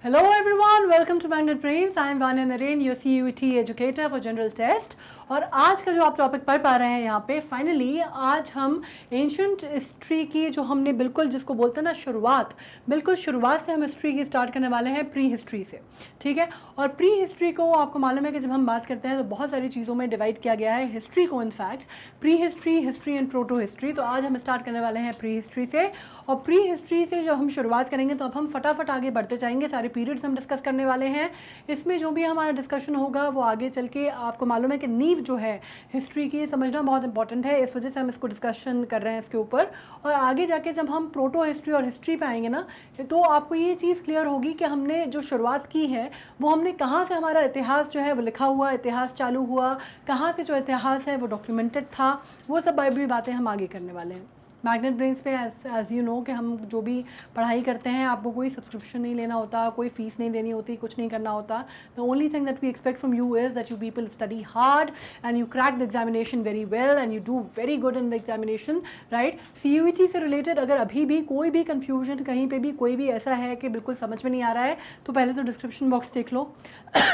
Hello everyone, welcome to Magnet Brains. I am Vanya Naren, your CUET educator for general test. और आज का जो आप topic पढ़ पा रहे हैं यहाँ पे फाइनली आज हम एंशिएंट हिस्ट्री की जो हमने बिल्कुल जिसको बोलते हैं ना शुरुआत, बिल्कुल शुरुआत से हम हिस्ट्री की स्टार्ट करने वाले हैं प्री हिस्ट्री से, ठीक है। और प्री हिस्ट्री को आपको मालूम है कि जब हम बात करते हैं तो बहुत सारी चीज़ों में डिवाइड किया गया है हिस्ट्री को, in fact pre history, history and proto history. तो आज हम स्टार्ट करने वाले हैं प्री हिस्ट्री से, और प्री हिस्ट्री से जब हम शुरुआत करेंगे तो अब हम फटाफट आगे बढ़ते जाएंगे, सारे पीरियड्स हम डिस्कस करने वाले हैं। इसमें जो भी हमारा डिस्कशन होगा वो आगे चल के आपको मालूम है कि नींव जो है हिस्ट्री की समझना बहुत इंपॉर्टेंट है, इस वजह से हम इसको डिस्कशन कर रहे हैं इसके ऊपर। और आगे जाके जब हम प्रोटो हिस्ट्री और हिस्ट्री पे आएंगे ना तो आपको ये चीज़ क्लियर होगी कि हमने जो शुरुआत की है वो हमने कहाँ से, हमारा इतिहास जो है वो लिखा हुआ इतिहास चालू हुआ, कहाँ से जो इतिहास है वो डॉक्यूमेंटेड था, वो सब भी बातें हम आगे करने वाले हैं। मैग्नेट ब्रेन्स पे एज यू नो कि हम जो भी पढ़ाई करते हैं आपको कोई सब्सक्रिप्शन नहीं लेना होता, कोई फीस नहीं देनी होती, कुछ नहीं करना होता। The only thing that we expect from you is that you people study hard and you crack the examination very well and you do very good in the examination, right. CUET से related अगर अभी भी कोई भी confusion कहीं पर भी कोई भी ऐसा है कि बिल्कुल समझ में नहीं आ रहा है तो पहले तो डिस्क्रिप्शन बॉक्स देख लो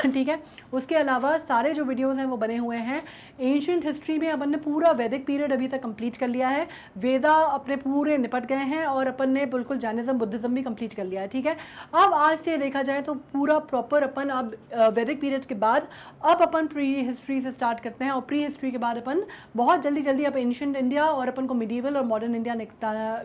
ठीक है। उसके अलावा सारे जो वीडियोज़ हैं वो बने हुए हैं। एंशिएंट हिस्ट्री में अपन ने पूरा वैदिक पीरियड अभी तक कंप्लीट कर लिया है, वेदा अपने पूरे निपट गए हैं और अपन ने बिल्कुल जैनिज्म बुद्धिज्म भी कंप्लीट कर लिया है, ठीक है। अब आज से देखा जाए तो पूरा प्रॉपर अपन अब वैदिक पीरियड के बाद अब अपन प्री हिस्ट्री से स्टार्ट करते हैं, और प्री हिस्ट्री के बाद अपन बहुत जल्दी अब एंशिएंट इंडिया और अपन को मिडीवल और मॉडर्न इंडिया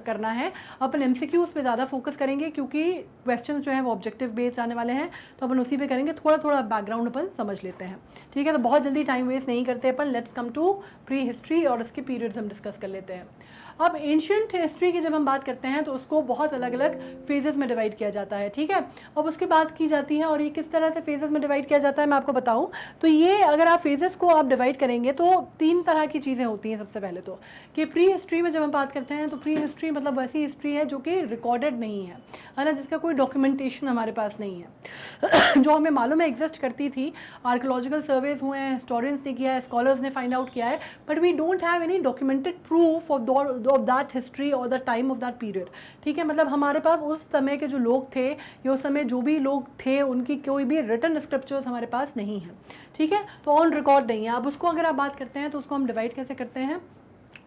करना है। अपन MCQs पे ज़्यादा फोकस करेंगे क्योंकि क्वेश्चन जो है वो ऑब्जेक्टिव बेस्ड आने वाले हैं, तो अपन उसी पे करेंगे। थोड़ा थोड़ा बैकग्राउंड अपन समझ लेते हैं, ठीक है। तो बहुत जल्दी टाइम वेस्ट नहीं करते अपन, let's come to prehistory और उसके पीरियड्स हम डिस्कस कर लेते हैं। अब एंशिएंट हिस्ट्री की जब हम बात करते हैं तो उसको बहुत अलग अलग फेजेस में डिवाइड किया जाता है, ठीक है। अब उसके बाद की जाती है, और ये किस तरह से फेजेस में डिवाइड किया जाता है मैं आपको बताऊं तो ये अगर आप फेजेस को आप डिवाइड करेंगे तो 3 तरह की चीज़ें होती हैं। सबसे पहले तो कि प्री हिस्ट्री में जब हम बात करते हैं तो प्री हिस्ट्री मतलब वैसी हिस्ट्री है जो कि रिकॉर्डेड नहीं है ना, जिसका कोई डॉक्यूमेंटेशन हमारे पास नहीं है जो हमें मालूम है एग्जिस्ट करती थी, आर्कोलॉजिकल सर्वेज हुए हैं, हिस्टोरियंस ने किया है, स्कॉलर्स ने फाइंड आउट किया है, but we don't have any documented proof of that history और the time of that period, ठीक है। मतलब हमारे पास उस समय के जो लोग थे या उस समय जो भी लोग थे उनकी कोई भी रिटन स्क्रिप्चर्स हमारे पास नहीं है, ठीक है। तो ऑन रिकॉर्ड नहीं है। अब उसको अगर आप बात करते हैं तो उसको हम डिवाइड कैसे करते हैं,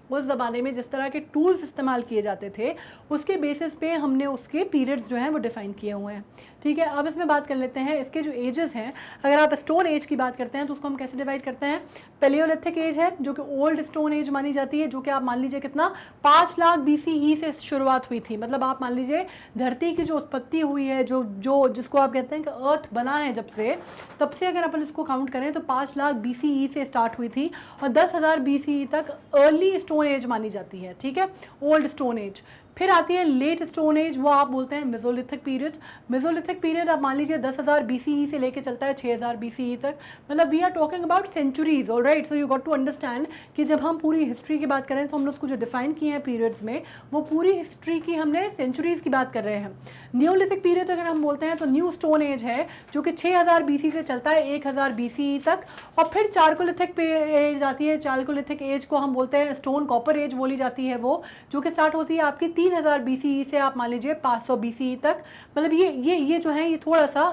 उस ज़माने में जिस तरह के टूल्स इस्तेमाल किए जाते थे उसके बेसिस पे हमने उसके पीरियड्स जो हैं वो डिफ़ाइन किए हुए हैं, ठीक है। अब इसमें बात कर लेते हैं इसके जो एजेस हैं। अगर आप स्टोन एज की बात करते हैं तो उसको हम कैसे डिवाइड करते हैं, पैलियोलिथिक एज है जो कि ओल्ड स्टोन एज मानी जाती है, जो कि आप मान लीजिए कितना 5 लाख BCE से शुरुआत हुई थी। मतलब आप मान लीजिए धरती की जो उत्पत्ति हुई है, जो जिसको आप कहते हैं कि अर्थ बना है जब से, तब से अगर अपन इसको काउंट करें तो 5 लाख BCE से स्टार्ट हुई थी और 10,000 BCE तक अर्ली स्टोन एज मानी जाती है, ठीक है, ओल्ड स्टोन एज। फिर आती है लेट स्टोन एज, वो आप बोलते हैं मेसोलिथिक पीरियड। मेसोलिथिक पीरियड आप मान लीजिए 10,000 BCE से लेके चलता है 6,000 BCE तक। मतलब we are talking about centuries, alright. So you got to understand कि जब हम पूरी हिस्ट्री की बात करें तो हमने उसको जो डिफाइन किए हैं पीरियड्स में, वो पूरी हिस्ट्री की हमने सेंचुरीज की बात कर रहे हैं। न्यूलिथिक पीरियड अगर हम बोलते हैं तो न्यू स्टोन एज है जो कि 6,000 BC से चलता है 1,000 BCE तक। और फिर चारकोलिथिक एज आती है। चारकोलिथिक एज को हम बोलते हैं स्टोन कॉपर एज बोली जाती है, वो जो कि स्टार्ट होती है आपकी 3,000 BCE से आप मान लीजिए 500 BCE तक। मतलब ये जो है ये थोड़ा सा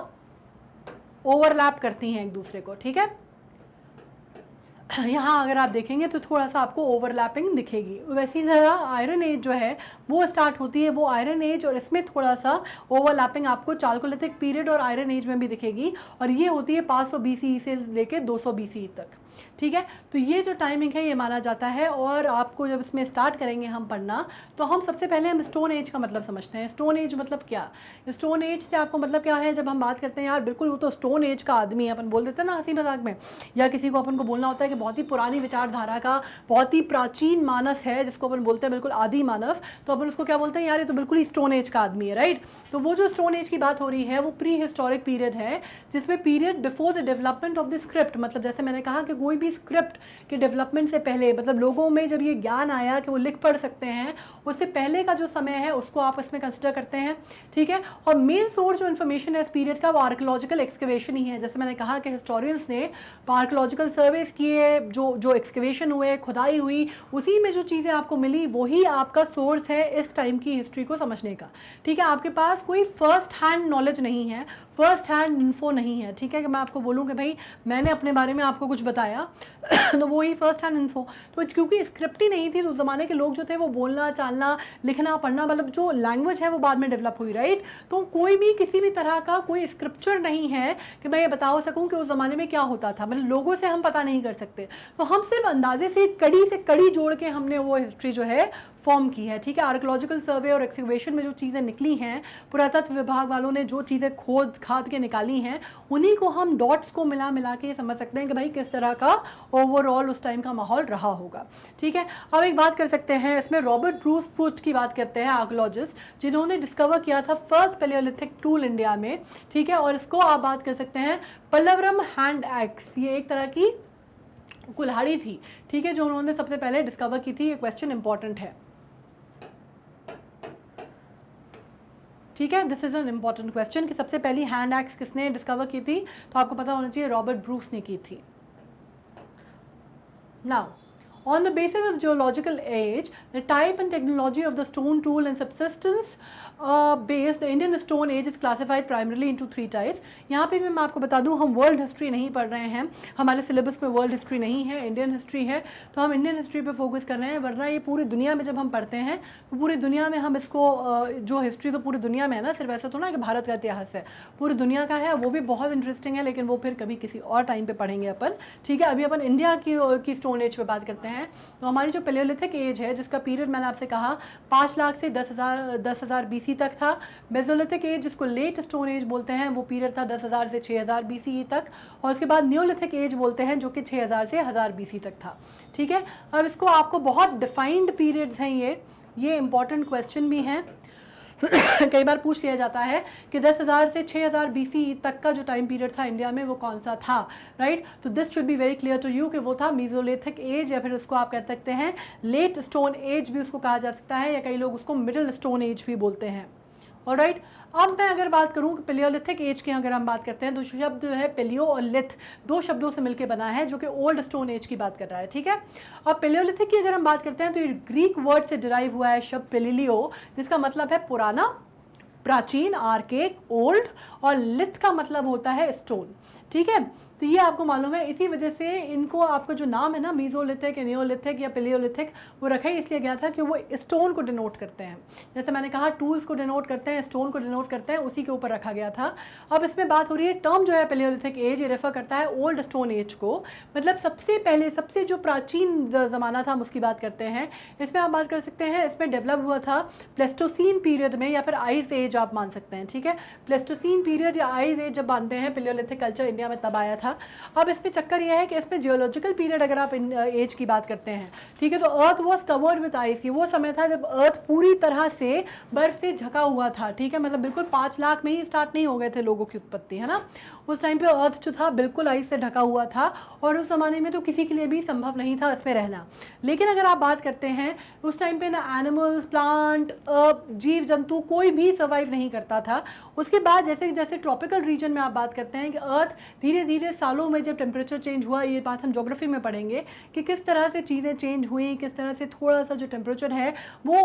ओवरलैप करती हैं एक दूसरे को, ठीक है। यहाँ अगर आप देखेंगे तो थोड़ा सा आपको ओवरलैपिंग दिखेगी। वैसी तरह आयरन एज जो है वो स्टार्ट होती है, वो आयरन एज, और इसमें थोड़ा सा ओवरलैपिंग आपको चारकोलिथिक पीरियड और आयरन एज में भी दिखेगी, और ये होती है 500 BCE से लेके 200 BCE तक, ठीक है। तो ये जो टाइमिंग है ये माना जाता है। और आपको जब इसमें स्टार्ट करेंगे हम पढ़ना तो हम सबसे पहले हम स्टोन एज का मतलब समझते हैं। स्टोन एज मतलब क्या, स्टोन एज से आपको मतलब क्या है। जब हम बात करते हैं यार बिल्कुल वो तो स्टोन एज का आदमी है, अपन बोल देते हैं ना हंसी मजाक में, या किसी को अपन को बोलना होता है कि बहुत ही पुरानी विचारधारा का, बहुत ही प्राचीन मानस है जिसको अपन बोलते हैं बिल्कुल आदि मानव, तो अपन उसको क्या बोलते हैं, यार ये तो बिल्कुल ही स्टोन एज का आदमी है, राइट। तो वो जो स्टोन एज की बात हो रही है वो प्री हिस्टोरिक पीरियड है, जिसमें period before the development of the script, मतलब जैसे मैंने कहा कि कोई भी स्क्रिप्ट के डेवलपमेंट से पहले, मतलब लोगों में जब ये ज्ञान आया कि वो लिख पढ़ सकते हैं, उससे पहले का जो समय है उसको आप इसमें कंसिडर करते हैं, ठीक है। और मेन सोर्स जो इन्फॉर्मेशन है इस पीरियड का वो आर्कियोलॉजिकल एक्सकवेशन ही है। जैसे मैंने कहा कि हिस्टोरियंस ने आर्कियोलॉजिकल सर्वेस किए, जो एक्सकवेशन हुए, खुदाई हुई, उसी में जो चीज़ें आपको मिली वही आपका सोर्स है इस टाइम की हिस्ट्री को समझने का, ठीक है। आपके पास कोई फर्स्ट हैंड नॉलेज नहीं है, फर्स्ट हैंड इन्फो नहीं है, ठीक है, कि मैं आपको बोलूँ कि भाई मैंने अपने बारे में आपको कुछ बताया तो वो ही फर्स्ट हैंड इन्फो। तो क्योंकि स्क्रिप्ट ही नहीं थी तो उस ज़माने के लोग जो थे वो बोलना चालना लिखना पढ़ना, मतलब जो लैंग्वेज है वो बाद में डेवलप हुई, राइट। तो कोई भी किसी भी तरह का कोई स्क्रिप्चर नहीं है कि मैं ये बता सकूँ कि उस ज़माने में क्या होता था, मतलब लोगों से हम पता नहीं कर सकते। तो हम सिर्फ अंदाजे से कड़ी जोड़ के हमने वो हिस्ट्री जो है फॉर्म की है, ठीक है। आर्कियोलॉजिकल सर्वे और एक्सकवेशन में जो चीज़ें निकली हैं, पुरातत्व विभाग वालों ने जो चीज़ें खोद खाद के निकाली हैं, उन्हीं को हम डॉट्स को मिला के समझ सकते हैं कि भाई किस तरह का ओवरऑल उस टाइम का माहौल रहा होगा, ठीक है। अब एक बात कर सकते हैं इसमें, रॉबर्ट ब्रूस फुट की बात करते हैं, आर्कियोलॉजिस्ट जिन्होंने डिस्कवर किया था फर्स्ट पैलियोलिथिक टूल इंडिया में, ठीक है। और इसको आप बात कर सकते हैं पल्लवरम हैंड एक्स, ये एक तरह की कुल्हाड़ी थी, ठीक है, जो उन्होंने सबसे पहले डिस्कवर की थी। ये क्वेश्चन इंपॉर्टेंट है, ठीक है। This is an important question कि सबसे पहली हैंड एक्स किसने डिस्कवर की थी, तो आपको पता होना चाहिए रॉबर्ट ब्रूस ने की थी। Now on the basis of geological age, the type and technology of the stone tool and subsistence base, the Indian stone age is classified primarily into 3 types. यहाँ पे भी मैं आपको बता दूँ, हम वर्ल्ड हिस्ट्री नहीं पढ़ रहे हैं, हमारे सिलेबस में वर्ल्ड हिस्ट्री नहीं है, इंडियन हिस्ट्री है, तो हम इंडियन हिस्ट्री पे फोकस कर रहे हैं। वरना ये पूरी दुनिया में जब हम पढ़ते हैं तो पूरी दुनिया में हम इसको जो हिस्ट्री तो पूरी दुनिया में है ना, सिर्फ ऐसा तो ना कि भारत का इतिहास है, पूरी दुनिया का है, वो भी बहुत इंटरेस्टिंग है, लेकिन वो फिर कभी किसी और टाइम पे पढ़ेंगे अपन, ठीक है। अभी अपन इंडिया की स्टोन एज पे बात करते हैं। तो हमारी जो पैलियोलिथिक एज है, जिसका पीरियड मैंने आपसे कहा 5 लाख से 10,000 बीसी तक था। मेसोलिथिक एज जिसको लेट स्टोन एज बोलते हैं, वो पीरियड था 10,000 से 6,000 बीसी तक। और उसके बाद न्योलिथिक एज बोलते हैं, जो कि 6,000 से 1,000 बीसी तक था, ठीक है। अब इसको आपको बहुत डिफाइंड पीरियड्स हैं, ये इंपॉर्टेंट क्वेश्चन भी हैं कई बार पूछ लिया जाता है कि 10,000 से 6,000 बीसी तक का जो टाइम पीरियड था इंडिया में वो कौन सा था, राइट। तो this should be very clear to you कि वो था मीजोलिथिक एज, या फिर उसको आप कह सकते हैं लेट स्टोन एज भी उसको कहा जा सकता है, या कई लोग उसको मिडिल स्टोन एज भी बोलते हैं, ऑलराइट। अब मैं अगर बात करूं कि पैलियोलिथिक एज की अगर हम बात करते हैं, तो शब्द जो है पैलियो और लिथ, 2 शब्दों से मिलकर बना है, जो कि ओल्ड स्टोन एज की बात कर रहा है, ठीक है। अब पैलियोलिथिक की अगर हम बात करते हैं तो ये ग्रीक वर्ड से डिराइव हुआ है शब्द पेलिलियो, जिसका मतलब है पुराना, प्राचीन, आर्केक, ओल्ड, और लिथ का मतलब होता है स्टोन, ठीक है। तो ये आपको मालूम है, इसी वजह से इनको आपका जो नाम है ना मीजोलिथिक, नियोलिथिक या पैलियोलिथिक, वो रखा ही इसलिए गया था कि वो स्टोन को डिनोट करते हैं। जैसे मैंने कहा टूल्स को डिनोट करते हैं, स्टोन को डिनोट करते हैं, उसी के ऊपर रखा गया था। अब इसमें बात हो रही है, टर्म जो है पैलियोलिथिक एज, ये रेफर करता है ओल्ड स्टोन एज को, मतलब सबसे पहले, सबसे जो प्राचीन ज़माना था हम उसकी बात करते हैं। इसमें आप बात कर सकते हैं, इसमें डेवलप हुआ था प्लेस्टोसीन पीरियड में, या फिर आइस एज आप मान सकते हैं, ठीक है। प्लेस्टोसीन पीरियड या आइस एज जब मानते हैं, पैलियोलिथिक कल्चर इंडिया में तब आया था। अब इसमें चक्कर यह है कि इसमें जियोलॉजिकल पीरियड अगर आप एज की बात करते हैं, ठीक है, तो अर्थ वॉज कवर्ड विद आइस, ये वो समय था जब अर्थ पूरी तरह से बर्फ से ढका हुआ था, ठीक है। मतलब बिल्कुल 5 लाख में ही स्टार्ट नहीं हो गए थे लोगों की उत्पत्ति, है ना। उस टाइम पे अर्थ जो था बिल्कुल आइस से ढका हुआ था, और उस ज़माने में तो किसी के लिए भी संभव नहीं था इसमें रहना। लेकिन अगर आप बात करते हैं उस टाइम पे ना एनिमल्स, प्लांट, जीव जंतु कोई भी सर्वाइव नहीं करता था। उसके बाद जैसे जैसे ट्रॉपिकल रीजन में आप बात करते हैं कि अर्थ धीरे धीरे सालों में जब टेम्परेचर चेंज हुआ, ये बात हम ज्योग्राफी में पढ़ेंगे कि किस तरह से चीज़ें चेंज हुई, किस तरह से थोड़ा सा जो टेम्परेचर है वो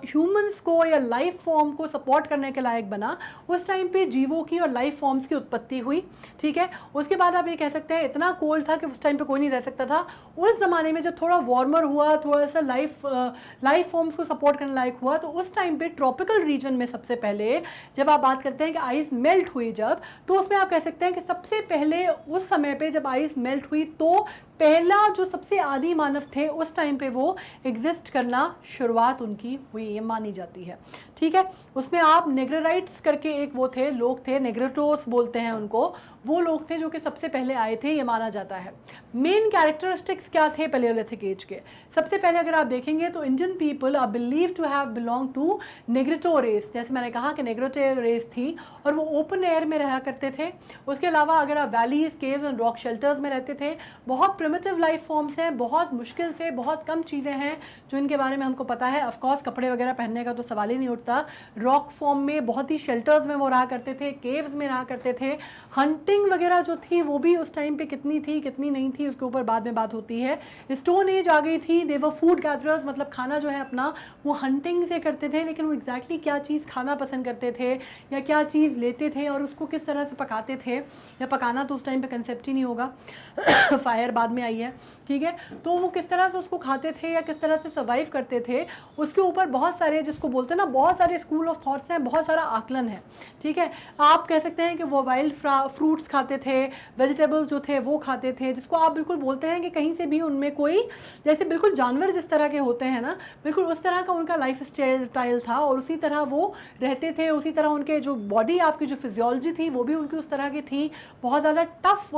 ह्यूमंस को या लाइफ फॉर्म को सपोर्ट करने के लायक बना। उस टाइम पे जीवों की और लाइफ फॉर्म्स की उत्पत्ति हुई, ठीक है। उसके बाद आप ये कह सकते हैं इतना कोल्ड था कि उस टाइम पे कोई नहीं रह सकता था। उस ज़माने में जब थोड़ा वार्मर हुआ, थोड़ा सा लाइफ फॉर्म्स को सपोर्ट करने लायक हुआ, तो उस टाइम पे ट्रॉपिकल रीजन में सबसे पहले जब आप बात करते हैं कि आइस मेल्ट हुई जब, तो उसमें आप कह सकते हैं कि सबसे पहले उस समय पे जब आइस मेल्ट हुई तो पहला जो सबसे आदि मानव थे उस टाइम पे वो एग्जिस्ट करना शुरुआत उनकी हुई, ये मानी जाती है, ठीक है। उसमें आप नेग्रेराइट्स करके एक वो थे, लोग थे, नेग्रेटोस बोलते हैं उनको, वो लोग थे जो कि सबसे पहले आए थे, ये माना जाता है। मेन कैरेक्टरिस्टिक्स क्या थे पैलियोलिथिक एज के? सबसे पहले अगर आप देखेंगे तो Indian people are believe to have belong to Negrito race, जैसे मैंने कहा कि नेग्रेटो रेस थी, और वो ओपन एयर में रहा करते थे। उसके अलावा अगर आप valleys, caves and rock shelters में रहते थे, बहुत प्रिमिटिव लाइफ फॉर्म्स हैं, बहुत मुश्किल से बहुत कम चीज़ें हैं जो इनके बारे में हमको पता है। ऑफ कोर्स कपड़े वगैरह पहनने का तो सवाल ही नहीं उठता। रॉक फॉर्म में बहुत ही शेल्टर्स में वो रहा करते थे, केव्स में रहा करते थे। हंटिंग वगैरह जो थी वो भी उस टाइम पे कितनी थी कितनी नहीं थी उसके ऊपर बाद में बात होती है। स्टोन एज आ गई थी, दे वर फूड गैदरर्स, मतलब खाना जो है अपना वो हंटिंग से करते थे, लेकिन वो एग्जैक्टली क्या चीज़ खाना पसंद करते थे या क्या चीज़ लेते थे और उसको किस तरह से पकाते थे, या पकाना तो उस टाइम पे कंसेप्ट ही नहीं होगा फायर बाद में आई है, ठीक है। तो वो किस तरह से उसको खाते थे या किस तरह से सर्वाइव करते थे, उसके ऊपर बहुत सारे, जिसको बोलते हैं ना, बहुत सारे स्कूल ऑफ थॉट्स हैं, बहुत सारा आकलन है, ठीक है। आप कह सकते हैं कि वो वाइल्ड फ्रूट्स खाते थे, वेजिटेबल्स जो थे वो खाते थे, जिसको आप बिल्कुल बोलते हैं कि कहीं से भी उनमें कोई, जैसे बिल्कुल जानवर जिस तरह के होते हैं ना, बिल्कुल उस तरह का उनका लाइफ स्टाइल था और उसी तरह वो रहते थे, उसी तरह उनके जो बॉडी, आपकी जो फिजियोलॉजी थी वो भी उनकी उस तरह की थी। बहुत ज़्यादा टफ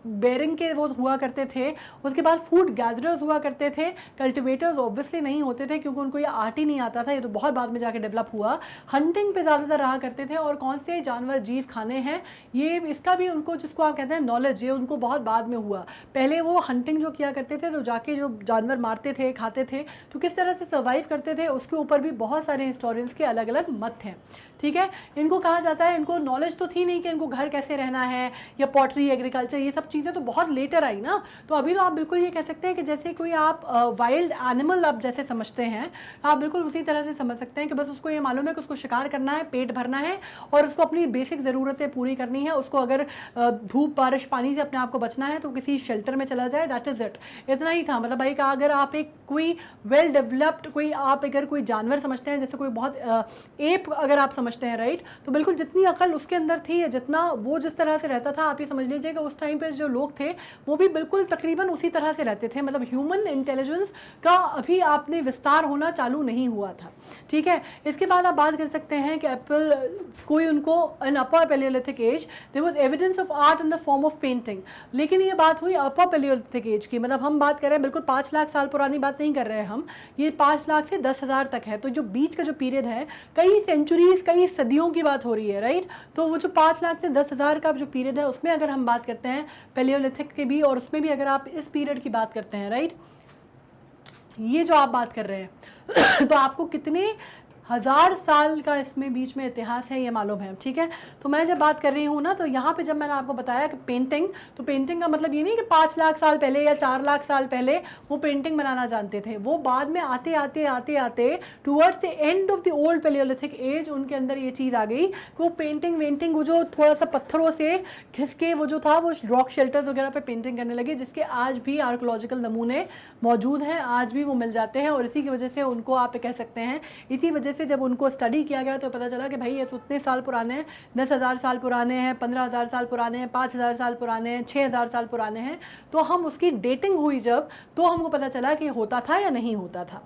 बेरिंग के वो हुआ करते थे। उसके बाद फूड गैदरर्स हुआ करते थे। कल्टिवेटर्स ऑब्वियसली नहीं होते थे क्योंकि उनको ये आर्ट ही नहीं आता था, ये तो बहुत बाद में जाके डेवलप हुआ। हंटिंग पे ज़्यादातर रहा करते थे और कौन से जानवर जीव खाने हैं ये, इसका भी उनको, जिसको आप कहते हैं नॉलेज, ये उनको बहुत बाद में हुआ। पहले वो हंटिंग जो किया करते थे तो जाके जो जानवर मारते थे, खाते थे, तो किस तरह से सर्वाइव करते थे उसके ऊपर भी बहुत सारे हिस्टोरियंस के अलग अलग मत हैं, ठीक है। इनको कहा जाता है, इनको नॉलेज तो थी नहीं कि इनको घर कैसे रहना है या पॉटरी, एग्रीकल्चर, ये सब चीज़ें तो बहुत लेटर आई ना। तो अभी तो आप बिल्कुल ये कह सकते हैं कि जैसे कोई आप वाइल्ड एनिमल आप जैसे समझते हैं, आप बिल्कुल उसी तरह से समझ सकते हैं कि बस उसको ये मालूम है कि उसको शिकार करना है, पेट भरना है और उसको अपनी बेसिक ज़रूरतें पूरी करनी है। उसको अगर धूप बारिश पानी से अपने आप को बचना है तो किसी शेल्टर में चला जाए, दैट इज़ इट, इतना ही था। मतलब भाई का अगर आप एक कोई वेल डेवलप्ड कोई, आप अगर कोई जानवर समझते हैं, जैसे कोई बहुत एप अगर आप समझते हैं, राइट, तो बिल्कुल जितनी अकल उसके अंदर थी या जितना वो जिस तरह से रहता था, आप ये समझ लीजिए कि उस टाइम पे जो लोग थे वो भी बिल्कुल तकरीबन उसी तरह से रहते थे। मतलब ह्यूमन इंटेलिजेंस का अभी आपने विस्तार होना चालू नहीं हुआ था, ठीक है। इसके बाद आप बात कर सकते हैं कि एप्पल कोई उनको in upper palaeolithic age there was evidence of art in the form of painting, लेकिन ये बात हुई अपर पैलियोलिथिक एज की। मतलब हम बात कर रहे हैं बिल्कुल 5 लाख साल पुरानी बात नहीं कर रहे हैं हम, ये 5 लाख से 10,000 तक है। तो जो बीच का जो पीरियड है, कई सेंचुरीज, कई सदियों की बात हो रही है, राइट। तो वो जो 5 लाख से 10,000 का जो पीरियड है उसमें अगर हम बात करते हैं पैलियोलिथिक के भी, और उसमें भी अगर आप इस पीरियड की बात करते हैं, राइट, ये जो आप बात कर रहे हैं तो आपको कितने 1000 साल का इसमें बीच में इतिहास है ये मालूम है, ठीक है। तो मैं जब बात कर रही हूँ ना, तो यहाँ पे जब मैंने आपको बताया कि पेंटिंग, तो पेंटिंग का मतलब ये नहीं कि 5 लाख साल पहले या 4 लाख साल पहले वो पेंटिंग बनाना जानते थे। वो बाद में आते आते आते आते towards the end of the old paleolithic age उनके अंदर ये चीज़ आ गई कि वो पेंटिंग वेंटिंग, वो जो थोड़ा सा पत्थरों से घिस के वो जो था वो रॉक शेल्टर्स वगैरह पे पेंटिंग करने लगे, जिसके आज भी आर्कोलॉजिकल नमूने मौजूद हैं, आज भी वो मिल जाते हैं। और इसी की वजह से उनको आप कह सकते हैं, इसी वजह से जब उनको स्टडी किया गया तो पता चला कि भाई ये तो इतने साल पुराने हैं, 10,000 साल पुराने हैं, 15,000 साल पुराने हैं, 5,000 साल पुराने हैं, 6,000 साल पुराने हैं। तो हम उसकी डेटिंग हुई जब, तो हमको पता चला कि होता था या नहीं होता था,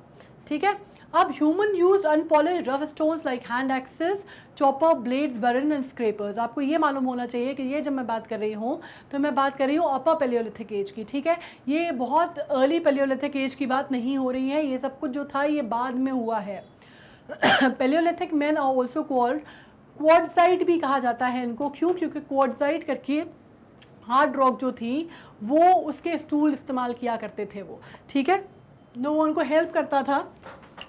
ठीक है। अब human used unpolished rough stones like hand axes, chopper, blades, burin and scrapers. आपको ये मालूम होना चाहिए कि ये जब मैं बात कर रही हूँ तो मैं बात कर रही हूँ अपर पैलियोलिथिक एज की, ठीक है। ये बहुत अर्ली पैलियोलिथिक एज की बात नहीं हो रही है, ये सब कुछ जो था ये बाद में हुआ है। Paleolithic man are also called quartzite भी कहा जाता है इनको, क्यों? क्योंकि क्वार्ट्जाइट करके हार्ड रॉक जो थी वो उसके स्टूल इस्तेमाल किया करते थे वो, ठीक है। वो उनको हेल्प करता था,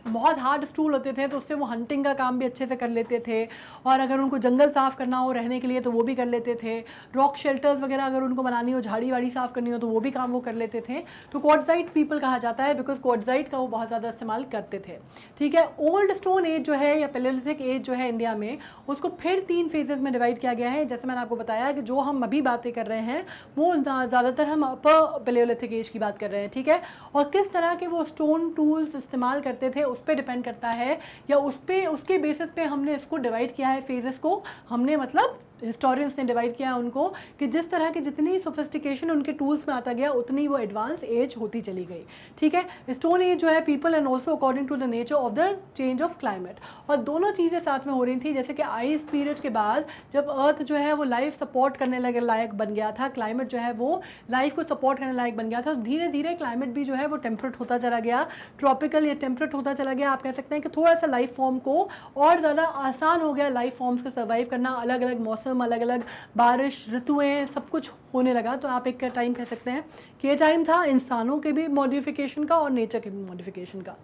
बहुत हार्ड स्टूल होते थे तो उससे वो हंटिंग का काम भी अच्छे से कर लेते थे, और अगर उनको जंगल साफ़ करना हो रहने के लिए तो वो भी कर लेते थे। रॉक शेल्टर्स वगैरह अगर उनको बनानी हो, झाड़ी वाड़ी साफ़ करनी हो तो वो भी काम वो कर लेते थे। तो क्वार्ट्जाइट पीपल कहा जाता है बिकॉज क्वार्ट्जाइट का वो बहुत ज़्यादा इस्तेमाल करते थे, ठीक है। ओल्ड स्टोन एज जो है या पैलियोलिथिक एज जो है इंडिया में, उसको फिर 3 फेजेस में डिवाइड किया गया है। जैसे मैंने आपको बताया कि जो हम अभी बातें कर रहे हैं वो ज़्यादातर हम अपर पैलियोलिथिक एज की बात कर रहे हैं, ठीक है। और किस तरह के वो स्टोन टूल्स इस्तेमाल करते थे उस पर डिपेंड करता है, या उसके बेसिस पे हमने इसको डिवाइड किया है फेजेस को। हमने मतलब हिस्टोरियंस ने डिवाइड किया है उनको कि जिस तरह की जितनी सोफिस्टिकेशन उनके टूल्स में आता गया उतनी वो एडवांस एज होती चली गई, ठीक है। स्टोन एज जो है people and also according to the nature of the change of climate, और दोनों चीज़ें साथ में हो रही थी। जैसे कि आइस पीरियड के बाद जब अर्थ जो है वो लाइफ सपोर्ट करने लगे लायक बन गया था, क्लाइमेट जो है वो लाइफ को सपोर्ट करने लायक बन गया था, तो धीरे धीरे क्लाइमेट भी जो है वो टेम्परेट होता चला गया, ट्रॉपिकल या टेम्परेट होता चला गया। आप कह सकते हैं कि थोड़ा सा लाइफ फॉर्म को और ज़्यादा आसान हो गया लाइफ फॉर्म्स को सर्वाइव करना, अलग अलग मौसम मौसम, अलग अलग बारिश, ऋतुएं, सब कुछ होने लगा। तो आप एक टाइम कह सकते हैं कि ये टाइम था इंसानों के भी मॉडिफिकेशन का और नेचर के भी मॉडिफिकेशन का।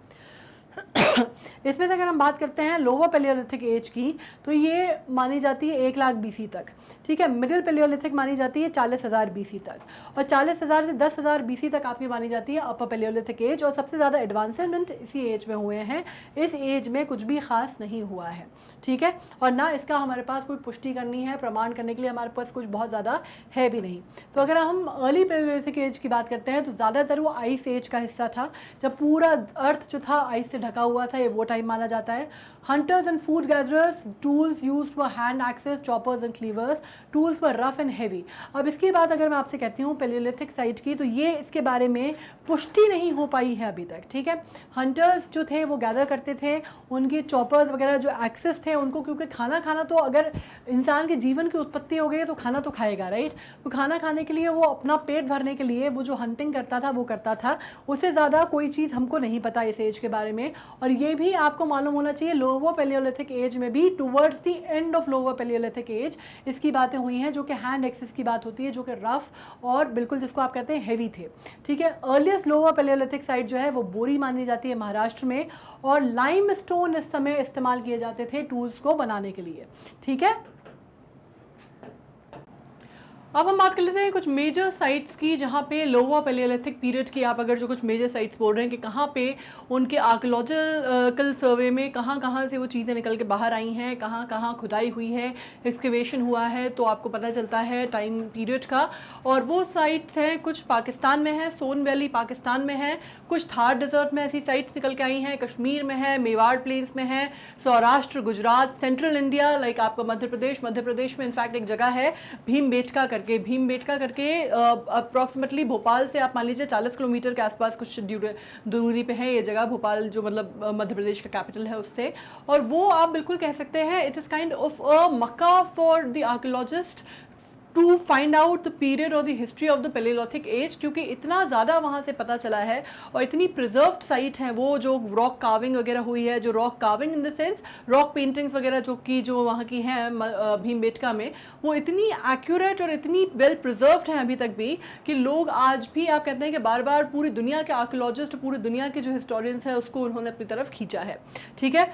इसमें से अगर हम बात करते हैं लोअर पैलियोलिथिक एज की, तो ये मानी जाती है 1 लाख BC तक, ठीक है। मिडिल पैलियोलिथिक मानी जाती है 40,000 BC तक, और 40,000 से 10,000 BC तक आपकी मानी जाती है अपर पैलियोलिथिक एज। और सबसे ज़्यादा एडवांसमेंट इसी एज में हुए हैं। इस एज में कुछ भी खास नहीं हुआ है, ठीक है, और ना इसका हमारे पास कोई पुष्टि करनी है, प्रमाण करने के लिए हमारे पास कुछ बहुत ज़्यादा है भी नहीं। तो अगर हम अर्ली पैलियोलिथिक एज की बात करते हैं तो ज़्यादातर वो आइस एज का हिस्सा था, जब पूरा अर्थ जो था आइस से ढका हुआ था, ये वो टाइम माना जाता है। Hunters and food gatherers, tools used for hand axes, choppers and cleavers, tools were rough and heavy. अब इसकी बात अगर मैं आपसे कहती हूँ पैलियोलिथिक साइट की, तो ये इसके बारे में पुष्टि नहीं हो पाई है अभी तक, ठीक है। हंटर्स जो थे वो गैदर करते थे, उनके चॉपर्स वगैरह जो एक्सेस थे उनको, क्योंकि खाना खाना तो अगर इंसान के जीवन की उत्पत्ति हो गई तो खाना तो खाएगा, राइट। तो खाना खाने के लिए वो अपना पेट भरने के लिए वो जो हंटिंग करता था वो करता था। उससे ज़्यादा कोई चीज़ हमको नहीं पता इस एज के बारे में। और ये भी आपको मालूम होना चाहिए लोअर पैलियोलिथिक एज में भी towards the end of lower paleolithic age इसकी बातें हुई हैं, जो कि हैंड एक्सेस की बात होती है, जो कि रफ और बिल्कुल जिसको आप कहते हैं हेवी थे, ठीक है। अर्लीस्ट लोअर पैलियोलिथिक साइट जो है वो बोरी मानी जाती है महाराष्ट्र में, और लाइम स्टोन इस समय इस्तेमाल किए जाते थे टूल्स को बनाने के लिए, ठीक है। अब हम बात कर लेते हैं कुछ मेजर साइट्स की, जहाँ पे लोअर पैलियोलिथिक पीरियड की आप अगर जो कुछ मेजर साइट्स बोल रहे हैं कि कहाँ पे उनके आर्कियोलॉजिकल सर्वे में कहाँ से वो चीज़ें निकल के बाहर आई हैं, कहाँ कहाँ खुदाई हुई है, एक्सकेवेशन हुआ है, तो आपको पता चलता है टाइम पीरियड का। और वो साइट्स हैं, कुछ पाकिस्तान में है, सोन वैली पाकिस्तान में है, कुछ थार डेजर्ट में ऐसी साइट्स निकल के आई हैं, कश्मीर में है, मेवाड़ प्लेन्स में है, Saurashtra, Gujarat, central India like आपका मध्य प्रदेश में इनफैक्ट एक जगह है भीमबेटका करके अप्रॉक्सीमेटली भोपाल से आप मान लीजिए 40 किलोमीटर के आसपास कुछ दूरी पे है ये जगह, भोपाल जो मतलब मध्य प्रदेश का कैपिटल है उससे। और वो आप बिल्कुल कह सकते हैं it is kind of a Mecca for the archaeologist to find out the period और the history of the palaeolithic age, क्योंकि इतना ज़्यादा वहाँ से पता चला है और इतनी प्रिजर्व्ड साइट है वो, जो रॉक कार्विंग वगैरह हुई है, जो rock carving in the sense rock paintings वगैरह जो वहाँ की हैं भीमबेटका में, वो इतनी एक्यूरेट और इतनी वेल प्रिजर्व्ड हैं अभी तक भी कि लोग आज भी आप कहते हैं कि बार बार पूरी दुनिया के आर्कियोलॉजिस्ट, पूरी दुनिया के जो हिस्टोरियंस हैं उसको उन्होंने अपनी तरफ खींचा है, ठीक है।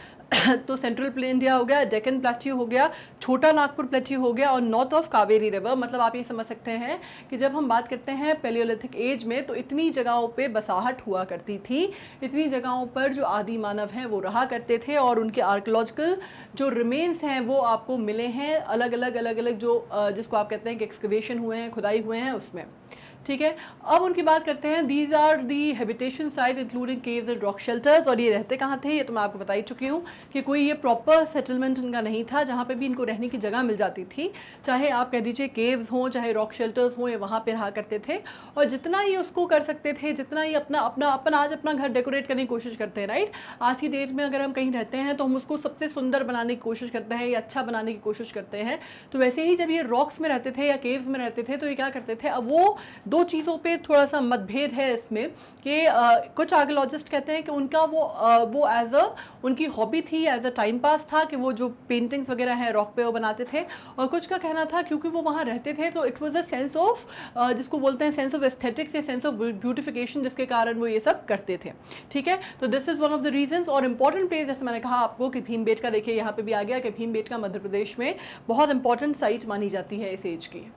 तो सेंट्रल प्लेन इंडिया हो गया, डेक्कन प्लेट्यू हो गया, छोटा नागपुर प्लेट्यू हो गया, और नॉर्थ ऑफ कावेरी रिवर। मतलब आप ये समझ सकते हैं कि जब हम बात करते हैं पैलियोलिथिक एज में, तो इतनी जगहों पे बसाहट हुआ करती थी, इतनी जगहों पर जो आदि मानव हैं वो रहा करते थे, और उनके आर्कियोलॉजिकल जो रिमेन्स हैं वो आपको मिले हैं अलग अलग जो जिसको आप कहते हैं कि एक्सकवेशन हुए हैं, खुदाई हुए हैं उसमें, ठीक है। अब उनकी बात करते हैं, these are the habitation site including caves and rock shelters. और ये रहते कहाँ थे, ये तो मैं आपको बता ही चुकी हूँ कि कोई ये प्रॉपर सेटलमेंट इनका नहीं था जहाँ पे भी इनको रहने की जगह मिल जाती थी, चाहे आप कह दीजिए केव्स हों, चाहे रॉक शेल्टर्स हों, ये वहाँ पे रहा करते थे। और जितना ये उसको कर सकते थे, जितना ही अपन आज अपना घर डेकोरेट करने की कोशिश करते हैं, राइट। आज की डेट में अगर हम कहीं रहते हैं तो हम उसको सबसे सुंदर बनाने की कोशिश करते हैं या अच्छा बनाने की कोशिश करते हैं। तो वैसे ही जब ये रॉक्स में रहते थे या केव्स में रहते थे तो ये क्या करते थे, अब वो दो चीज़ों पे थोड़ा सा मतभेद है इसमें कि कुछ आर्कियोलॉजिस्ट कहते हैं कि उनका वो एज अ उनकी हॉबी थी, एज अ टाइम पास था कि वो जो पेंटिंग्स वगैरह हैं रॉक पे वो बनाते थे। और कुछ का कहना था क्योंकि वो वहाँ रहते थे तो it was a sense of जिसको बोलते हैं सेंस ऑफ एस्थेटिक्स या सेंस ऑफ ब्यूटिफिकेशन, जिसके कारण वो ये सब करते थे, ठीक है। तो this is one of the reasons. और इंपॉर्टेंट प्लेस जैसे मैंने कहा आपको कि भीमबेटका, देखिए यहाँ पे भी आ गया कि भीमबेटका मध्य प्रदेश में बहुत इंपॉर्टेंट साइट मानी जाती है इस एज की।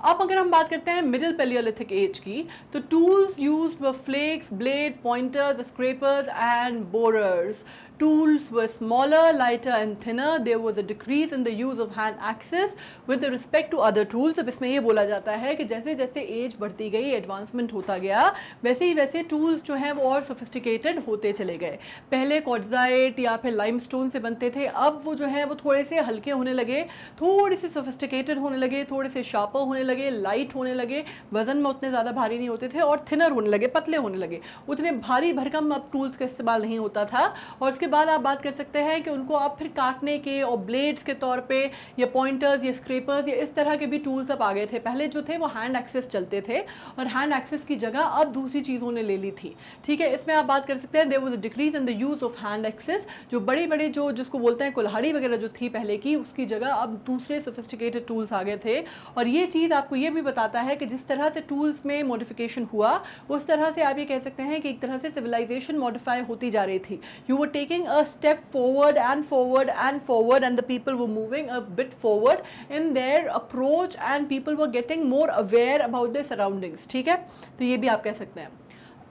अब अगर हम बात करते हैं मिडिल पैलियोलिथिक एज की, तो tools used were flakes, blade, pointers, scrapers and borers. Tools were smaller, lighter and thinner. There was a decrease in the use of hand axes with respect to other tools. अब इसमें ये बोला जाता है कि जैसे जैसे एज बढ़ती गई, एडवांसमेंट होता गया, वैसे ही वैसे टूल्स जो हैं वो और सोफिस्टिकेटेड होते चले गए। पहले क्वार्ट्जाइट या फिर लाइमस्टोन से बनते थे, अब वो जो है वो थोड़े से हल्के होने लगे, थोड़े से सोफिस्टिकेटेड होने लगे, थोड़े से शार्पर होने लगे, लाइट होने लगे, वजन में उतने ज़्यादा भारी नहीं होते थे और थिनर होने लगे, पतले होने लगे। उतने भारी भरकम अब टूल्स का इस्तेमाल नहीं होता था। और इसके बाद आप बात कर सकते हैं कि उनको आप फिर काटने के और ब्लेड्स के तौर पे या पॉइंटर्स या स्क्रैपर्स या इस तरह के भी टूल्स अब आ गए थे। पहले जो थे वो हैंड एक्सेस चलते थे और हैंड एक्सेस की जगह अब दूसरी चीज़ों ने ले ली थी। ठीक है, इसमें आप बात कर सकते हैं there was a decrease in the use of hand axes. जो बड़े बड़े जो जिसको बोलते हैं कुल्हाड़ी वगैरह जो थी पहले की, उसकी जगह अब दूसरे सोफिस्टिकेटेड टूल्स आ गए थे। और ये चीज़ आपको ये भी बताता है कि जिस तरह से टूल्स में मॉडिफिकेशन हुआ उस तरह से आप ये कह सकते हैं कि एक तरह से सिविलाइजेशन मॉडिफाई होती जा रही थी। You were taking a step forward and forward and forward and the people were moving a bit forward in their approach and people were getting more aware about their surroundings. ठीक है, तो ये भी आप कह सकते हैं।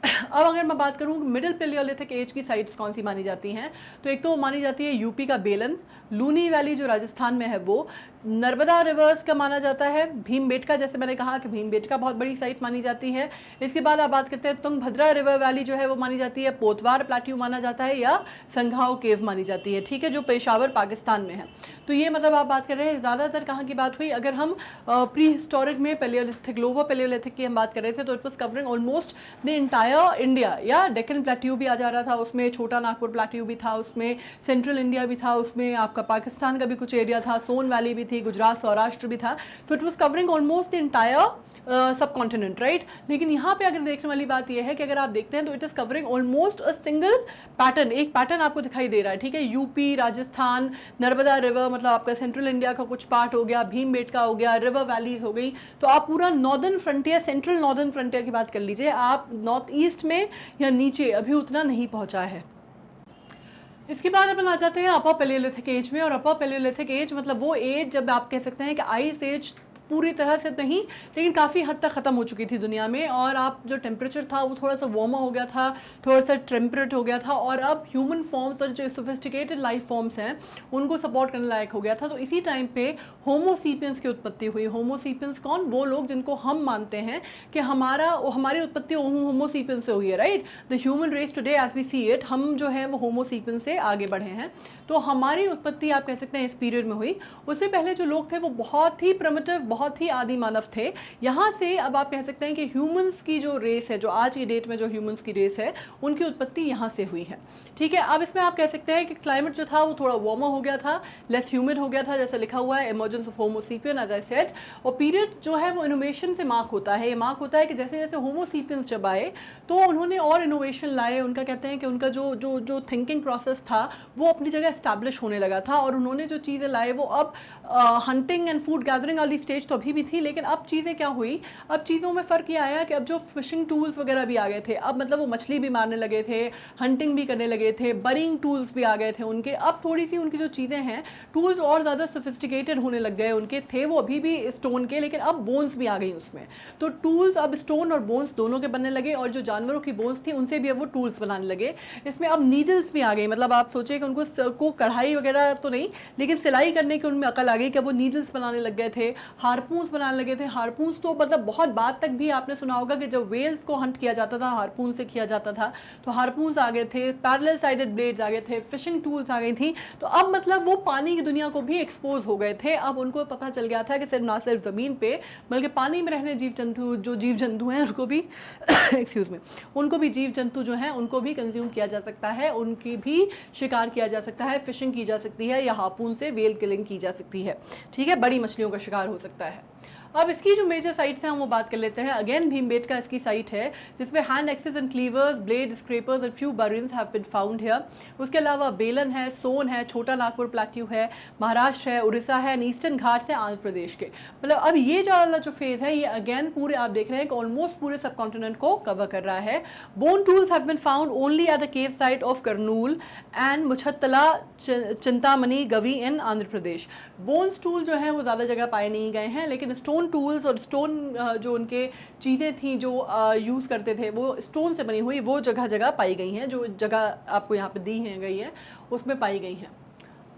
अब अगर मैं बात करूँ मिडिल पेलियोलिथिक एज की साइट्स कौन सी मानी जाती हैं, तो एक तो वो मानी जाती है यूपी का बेलन, लूनी वैली जो राजस्थान में है वो, नर्मदा रिवर्स का माना जाता है, भीमबेटका जैसे मैंने कहा कि भीमबेटका बहुत बड़ी साइट मानी जाती है। इसके बाद आप बात करते हैं तुंगभद्रा रिवर वैली जो है वो मानी जाती है, पोतवार प्लेट्यू माना जाता है या संघाव केव मानी जाती है। ठीक है, जो पेशावर पाकिस्तान में है। तो ये मतलब आप बात कर रहे हैं ज़्यादातर कहाँ की बात हुई। अगर हम प्री हिस्टोरिक में पेलियोलिथिक लोअर पेलियोलिथिक की हम बात कर रहे थे तो it was covering almost the entire India, या डेक्कन प्लेट्यू भी आ जा रहा था उसमें, छोटा नागपुर प्लेट्यू भी था उसमें, सेंट्रल इंडिया भी था उसमें, आपका पाकिस्तान का भी कुछ एरिया था, सोन वैली भी थी, गुजरात सौराष्ट्र भी था। तो it was covering almost the entire सब कॉन्टिनेंट, राइट। लेकिन यहाँ पे अगर देखने वाली बात यह है कि अगर आप देखते हैं तो it is covering almost a single pattern, एक पैटर्न आपको दिखाई दे रहा है। ठीक है, यूपी, राजस्थान, नर्मदा रिवर मतलब आपका सेंट्रल इंडिया का कुछ पार्ट हो गया, भीमबेटका हो गया, रिवर वैलीज हो गई। तो आप पूरा northern frontier, central northern frontier की बात कर लीजिए, आप नॉर्थ ईस्ट में या नीचे अभी उतना नहीं पहुंचा है। इसके बाद अपन आ जाते हैं अपर पेलियोलिथिक एज में। और अपर पेलियोलिथिक एज मतलब वो एज जब आप कह सकते हैं कि आइस एज पूरी तरह से नहीं लेकिन काफ़ी हद तक ख़त्म हो चुकी थी दुनिया में, और आप जो टेम्परेचर था वो थोड़ा सा वार्मर हो गया था, थोड़ा सा टेम्परेट हो गया था, और अब ह्यूमन फॉर्म्स और जो सोफिस्टिकेटेड लाइफ फॉर्म्स हैं उनको सपोर्ट करने लायक हो गया था। तो इसी टाइम पे होमोसीपियंस की उत्पत्ति हुई। होमोसीपियंस कौन? वो लोग जिनको हम मानते हैं कि हमारी उत्पत्ति होमोसीपियंस से हुई है, राइट। The human race today as we see it, हम जो है वो होमोसीपियंस से आगे बढ़े हैं। तो हमारी उत्पत्ति आप कह सकते हैं इस पीरियड में हुई। उससे पहले जो लोग थे वो बहुत ही प्रिमिटिव, बहुत ही आदि मानव थे। यहाँ से अब आप कह सकते हैं कि ह्यूमंस की जो रेस है, जो आज की डेट में जो ह्यूमंस की रेस है, उनकी उत्पत्ति यहाँ से हुई है। ठीक है, अब इसमें आप कह सकते हैं कि क्लाइमेट जो था वो थोड़ा वार्मर हो गया था, लेस ह्यूमिड हो गया था, जैसे लिखा हुआ है emergence of homo sapien as I said. और पीरियड जो है वो इनोवेशन से मार्क होता है। ये मार्क होता है कि जैसे जैसे होमोसीपियंस जब आए तो उन्होंने और इनोवेशन लाए। उनका कहते हैं कि उनका जो थिंकिंग प्रोसेस था वो अपनी जगह एस्टैब्लिश होने लगा था, और उन्होंने जो चीज़ें लाए वो अब हंटिंग एंड फूड गैदरिंग वाली स्टेज तो अभी भी थी, लेकिन अब चीज़ें क्या हुई, अब चीज़ों में फ़र्क ये आया कि अब जो फिशिंग टूल्स वगैरह भी आ गए थे, अब मतलब वो मछली भी मारने लगे थे, हंटिंग भी करने लगे थे, बरिंग टूल्स भी आ गए थे उनके। अब थोड़ी सी उनकी जो चीज़ें हैं, टूल्स और ज़्यादा सोफिस्टिकेटेड होने लग गए उनके। थे वो अभी भी स्टोन के, लेकिन अब बोन्स भी आ गई उसमें। तो टूल्स अब स्टोन और बोन्स दोनों के बनने लगे, और जो जानवरों की बोन्स थी उनसे भी अब वो टूल्स बनाने लगे। इसमें अब नीडल्स भी आ गई, मतलब आप सोचिए कि उनको कढ़ाई वगैरह तो नहीं, लेकिन सिलाई करने की उनमें अकल आ गई कि वो नीडल्स बनाने लग गए थे, हारपून्स बनाने लगे थे। हारपून्स तो मतलब बहुत बाद तक भी आपने सुना होगा कि जब वेल्स को हंट किया जाता था हारपून से किया जाता था, तो हारपून्स आ गए थे, पैरेलल साइडेड ब्लेड्स आ गए थे, फिशिंग टूल्स आ गई थी। तो अब मतलब वो पानी की दुनिया को भी एक्सपोज हो गए थे। अब उनको पता चल गया था कि सिर्फ ना सिर्फ ज़मीन पे बल्कि पानी में रहने जीव जंतु हैं उनको भी एक्सक्यूज में, उनको भी जीव जंतु जो हैं उनको भी कंज्यूम किया जा सकता है, उनकी भी शिकार किया जा सकता है, फिशिंग की जा सकती है, या हार्पून से वेल किलिंग की जा सकती है। ठीक है, बड़ी मछलियों का शिकार हो सकता है। अब इसकी जो मेजर साइट्स हैं हम वो बात कर लेते हैं। अगेन भीमबेटका इसकी साइट है जिसमें hand axes and cleavers, blade, scrapers and few burins have been found here. उसके अलावा बेलन है, सोन है, छोटा नागपुर प्लेट्यू है, महाराष्ट्र है, उड़ीसा है, ईस्टर्न घाट्स है आंध्र प्रदेश के। मतलब अब ये जो वाला जो फेज है ये अगेन पूरे आप देख रहे हैं कि ऑलमोस्ट पूरे सब कॉन्टिनेंट को कवर कर रहा है। Bone tools have been found only at the cave site of Kurnool and Muchchatla, Chintamani, Gavi in Andhra Pradesh. Bones tool जो है वो ज़्यादा जगह पाए नहीं गए हैं, लेकिन स्टोन टूल्स और स्टोन जो उनके चीज़ें थी जो यूज़ करते थे वो स्टोन से बनी हुई वो जगह जगह पाई गई हैं, जो जगह आपको यहाँ पे दी है गई है उसमें पाई गई हैं।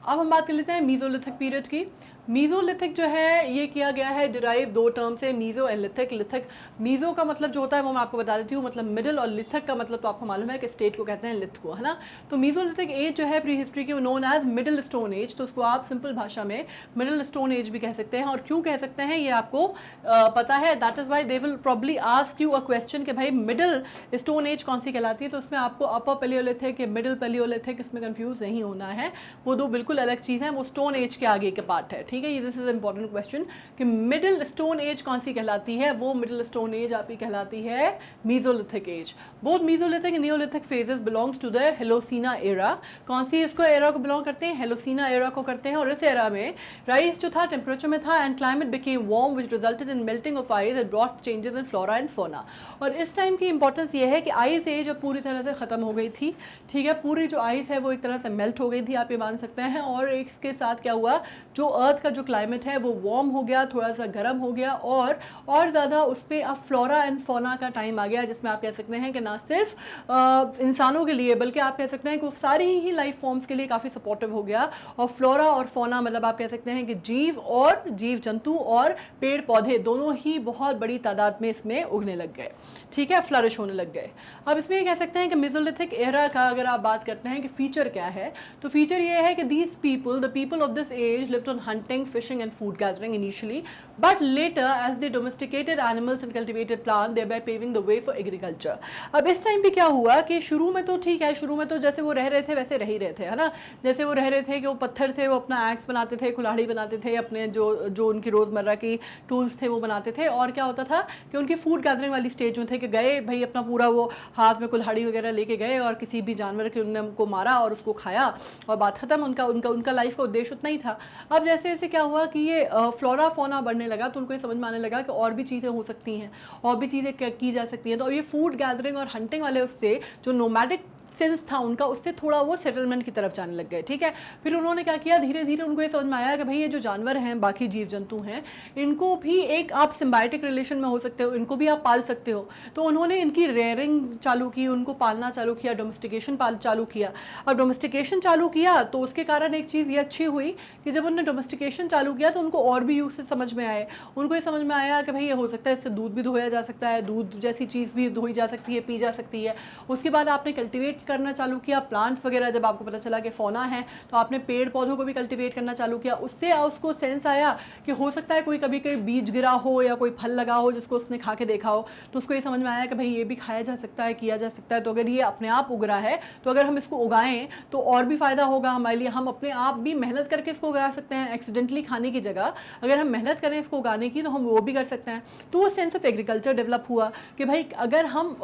अब हम बात कर लेते हैं मीज़ोलिथिक पीरियड की। मीजोलिथिक जो है ये किया गया है डिराइव दो टर्म से, meso and lithic. Lithic, meso का मतलब जो होता है वो मैं आपको बता देती हूँ, मतलब मिडिल, और लिथिक का मतलब तो आपको मालूम है कि स्टेट को कहते हैं लिथ को, है ना। तो मीजोलिथिक एज जो है प्री हिस्ट्री की, known age middle stone age, तो उसको आप सिंपल भाषा में मिडिल स्टोन एज भी कह सकते हैं। और क्यों कह सकते हैं ये आपको पता है, that is why they will probably ask you a question कि भाई मिडिल स्टोन एज कौन सी कहलाती है, तो उसमें आपको अपर पैलियोलिथिक या मिडिल पैलियोलिथिक इसमें कंफ्यूज नहीं होना है, वो दो बिल्कुल अलग चीज़ है, वो स्टोन एज के आगे के पार्ट है, ठीक है। ये दिस इज इंपॉर्टेंट क्वेश्चन कि मिडिल स्टोन एज कौन सी कहलाती है, वो मिडिल स्टोन एज आपकी कहलाती है mesolithic age. Both mesolithic and neolithic phases belongs to the holocene era. कौन सी इसको एरा को बिलोंग करते हैं, हेलोसीना एरा को करते हैं। और इस एरा में राइज जो था टेम्परेचर में था and climate became warm which resulted in melting of ice and brought changes in flora and fauna. और इस टाइम की इंपॉर्टेंस ये है कि आइस एज अब पूरी तरह से खत्म हो गई थी, ठीक है, पूरी जो आइस है वो एक तरह से मेल्ट हो गई थी, आप ये मान सकते हैं। और इसके साथ क्या हुआ, जो अर्थ का जो क्लाइमेट है वो वार्म हो गया, थोड़ा सा गर्म हो गया, और ज़्यादा उस पर अब फ्लोरा एंड फौना का टाइम आ गया, जिसमें आप कह सकते हैं कि ना सिर्फ इंसानों के लिए बल्कि आप कह सकते हैं कि वो सारी ही लाइफ फॉर्म्स के लिए काफ़ी सपोर्टिव हो गया। और फ्लोरा और फौना मतलब आप कह सकते हैं कि जीव जंतु और पेड़ पौधे दोनों ही बहुत बड़ी तादाद में इसमें उगने लग गए, ठीक है, फ्लरिश होने लग गए। अब इसमें ये कह सकते हैं कि मेसोलिथिक एरा का अगर आप बात करते हैं कि फीचर क्या है, तो फीचर ये है कि these people, the people of this age lived on hunting, fishing and food gathering initially, but later age they domesticated animals and cultivated plant thereby paving the way for agriculture. अब इस time पे क्या हुआ कि शुरू में तो ठीक है, शुरू में तो जैसे वो रह रहे थे वैसे रह ही रहे थे, है ना। जैसे वो रह रहे थे कि वो पत्थर से वो अपना एक्स बनाते थे, कुल्हाड़ी बनाते थे, अपने जो उनकी रोज़मर्रा की टूल्स थे वो बनाते थे। और क्या होता था कि उनकी फूड गैदरिंग वाली स्टेज में थे कि गए भाई अपना पूरा वो हाथ में कुल्हाड़ी वगैरह लेके गए और किसी भी जानवर के उनको मारा और उसको खाया और बात खत्म। उनका लाइफ का उद्देश्य उतना ही था। अब जैसे जैसे क्या हुआ कि ये फ्लोरा फौना बढ़ने लगा तो उनको ये समझ में आने लगा कि और भी चीज़ें हो सकती हैं, और भी चीज़ें की जा सकती हैं। तो अब ये फूड गैदरिंग और हंटिंग वाले उससे जो नोमैडिक सेंस था उनका, उससे थोड़ा वो सेटलमेंट की तरफ जाने लग गए, ठीक है। फिर उन्होंने क्या किया, धीरे धीरे उनको ये समझ में आया कि भाई ये जो जानवर हैं, बाकी जीव जंतु हैं, इनको भी एक आप सिम्बायोटिक रिलेशन में हो सकते हो, इनको भी आप पाल सकते हो। तो उन्होंने इनकी रेयरिंग चालू की, उनको पालना चालू किया, डोमेस्टिकेशन चालू किया। अब डोमेस्टिकेशन चालू किया तो उसके कारण एक चीज़ ये अच्छी हुई कि जब उन्होंने डोमेस्टिकेशन चालू किया तो उनको और भी यूज से समझ में आए। उनको ये समझ में आया कि भाई ये हो सकता है इससे दूध भी धोया जा सकता है, दूध जैसी चीज़ भी धोई जा सकती है, पी जा सकती है। उसके बाद आपने कल्टिवेट करना चालू किया, प्लांट्स वगैरह, जब आपको पता चला कि फौना है तो आपने पेड़ पौधों को भी कल्टिवेट करना चालू किया। उससे उसको सेंस आया कि हो सकता है कोई कभी कोई बीज गिरा हो या कोई फल लगा हो जिसको उसने खा के देखा हो, तो उसको ये समझ में आया कि भाई ये भी खाया जा सकता है, किया जा सकता है। तो अगर ये अपने आप उग रहा है तो अगर हम इसको उगाएं तो और भी फ़ायदा होगा हमारे लिए। हम अपने आप भी मेहनत करके इसको उगा सकते हैं, एक्सीडेंटली खाने की जगह अगर हम मेहनत करें इसको उगाने की तो हम वो भी कर सकते हैं। तो वो सेंस ऑफ एग्रीकल्चर डेवलप हुआ कि भाई अगर हम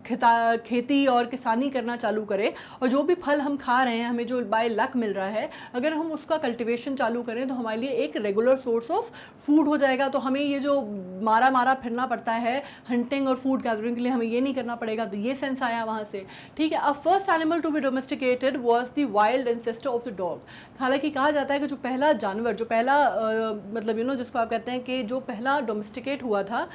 खेती और किसानी करना चालू करें और जो भी फल हम खा रहे हैं, हमें जो बाय लक मिल रहा है, अगर हम उसका कल्टीवेशन चालू करें तो हमारे लिए एक रेगुलर सोर्स ऑफ फूड हो जाएगा। तो हमें ये जो मारा फिरना पड़ता है हंटिंग और फूड गैदरिंग के लिए, हमें ये नहीं करना पड़ेगा। तो ये सेंस आया वहाँ से, ठीक है। अब first animal to be domesticated was the wild ancestor of the dog. हालांकि कहा जाता है कि जो पहला जानवर, जो पहला मतलब जिसको आप कहते हैं कि जो पहला डोमेस्टिकेट हुआ था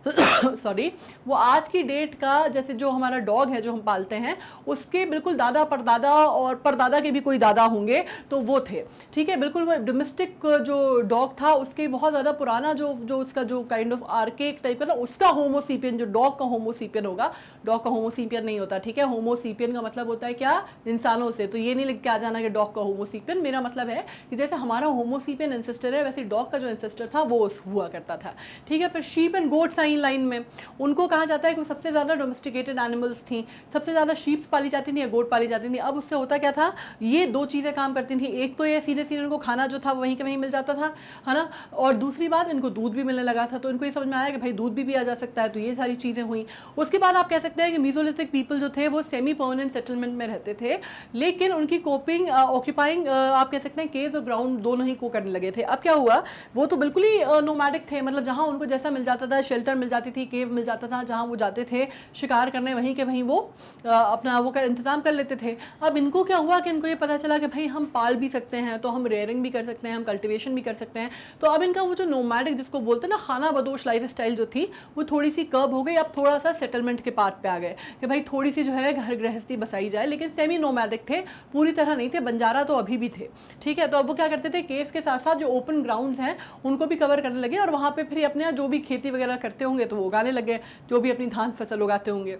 सॉरी, वो आज की डेट का, जैसे जो हमारा डॉग है जो हम पालते हैं, उसके बिल्कुल दादा परदादा और परदादा के भी कोई दादा होंगे तो वो थे, ठीक है। बिल्कुल वो डोमेस्टिक जो डॉग था उसके बहुत ज़्यादा पुराना जो उसका जो काइंड ऑफ आर्केक टाइप का ना, उसका होमोसीपियन, जो डॉग का होमोसीपियन होगा, डॉग का होमोसीपियन नहीं होता, ठीक है। होमोसीपियन का मतलब होता है क्या, इंसानों से। तो ये नहीं लिख के आ जाना कि डॉग का होमोसीपियन, मेरा मतलब है कि जैसे हमारा होमोसीपियन एंसेस्टर है वैसे डॉग का जो एंसेस्टर था वो हुआ करता था, ठीक है। फिर शीप एंड गोट्स लाइन में उनको कहा जाता है कि सबसे ज्यादा डोमेस्टिकेटेड एनिमल्स थी, सबसे ज्यादा शीप्स पाली जाती थी या गोट पाली जाती थी। अब उससे होता क्या था, ये दो चीजें काम करती थी, एक तो ये सीधे सीधे उनको खाना जो था वहीं के वहीं मिल जाता था, है ना, और दूसरी बात इनको दूध भी मिलने लगा था। तो इनको ये समझ में आया कि भाई दूध भी पिया जा सकता है। तो ये सारी चीजें हुई। उसके बाद आप कह सकते हैं कि मीसोलिथिक पीपल जो थे वो सेमी परमानेंट सेटलमेंट में रहते थे, लेकिन उनकी कोपिंग ऑक्यूपाइंग आप कह सकते हैं केव्स और ग्राउंड दोनों ही को करने लगे थे। अब क्या हुआ, वो तो बिल्कुल ही नोमैडिक थे, मतलब जहां उनको जैसा मिल जाता था, शेल्टर मिल जाती थी, केव मिल जाता था जहाँ वो जाते थे शिकार करने, वहीं के वहीं वो अपना वो इंतजाम कर लेते थे। अब इनको क्या हुआ कि इनको ये पता चला कि भाई हम पाल भी सकते हैं, तो हम रेयरिंग भी कर सकते हैं, हम कल्टिवेशन भी कर सकते हैं। तो अब इनका वो जो नोमैडिक जिसको बोलते हैं ना खाना बदोश लाइफ स्टाइल जो थी वो थोड़ी सी कर्ब हो गई। अब थोड़ा सा सेटलमेंट के पार्ट पे आ गए कि भाई थोड़ी सी जो है घर गृहस्थी बसाई जाए, लेकिन सेमी नोमैडिक थे, पूरी तरह नहीं थे। बंजारा तो अभी भी थे, ठीक है। तो अब वो क्या करते थे, केव्स के साथ साथ जो ओपन ग्राउंड्स हैं उनको भी कवर करने लगे, और वहाँ पे फिर अपने जो भी खेती वगैरह करते होंगे तो वो उगाने लगे, जो भी अपनी धान फसल उगाते होंगे।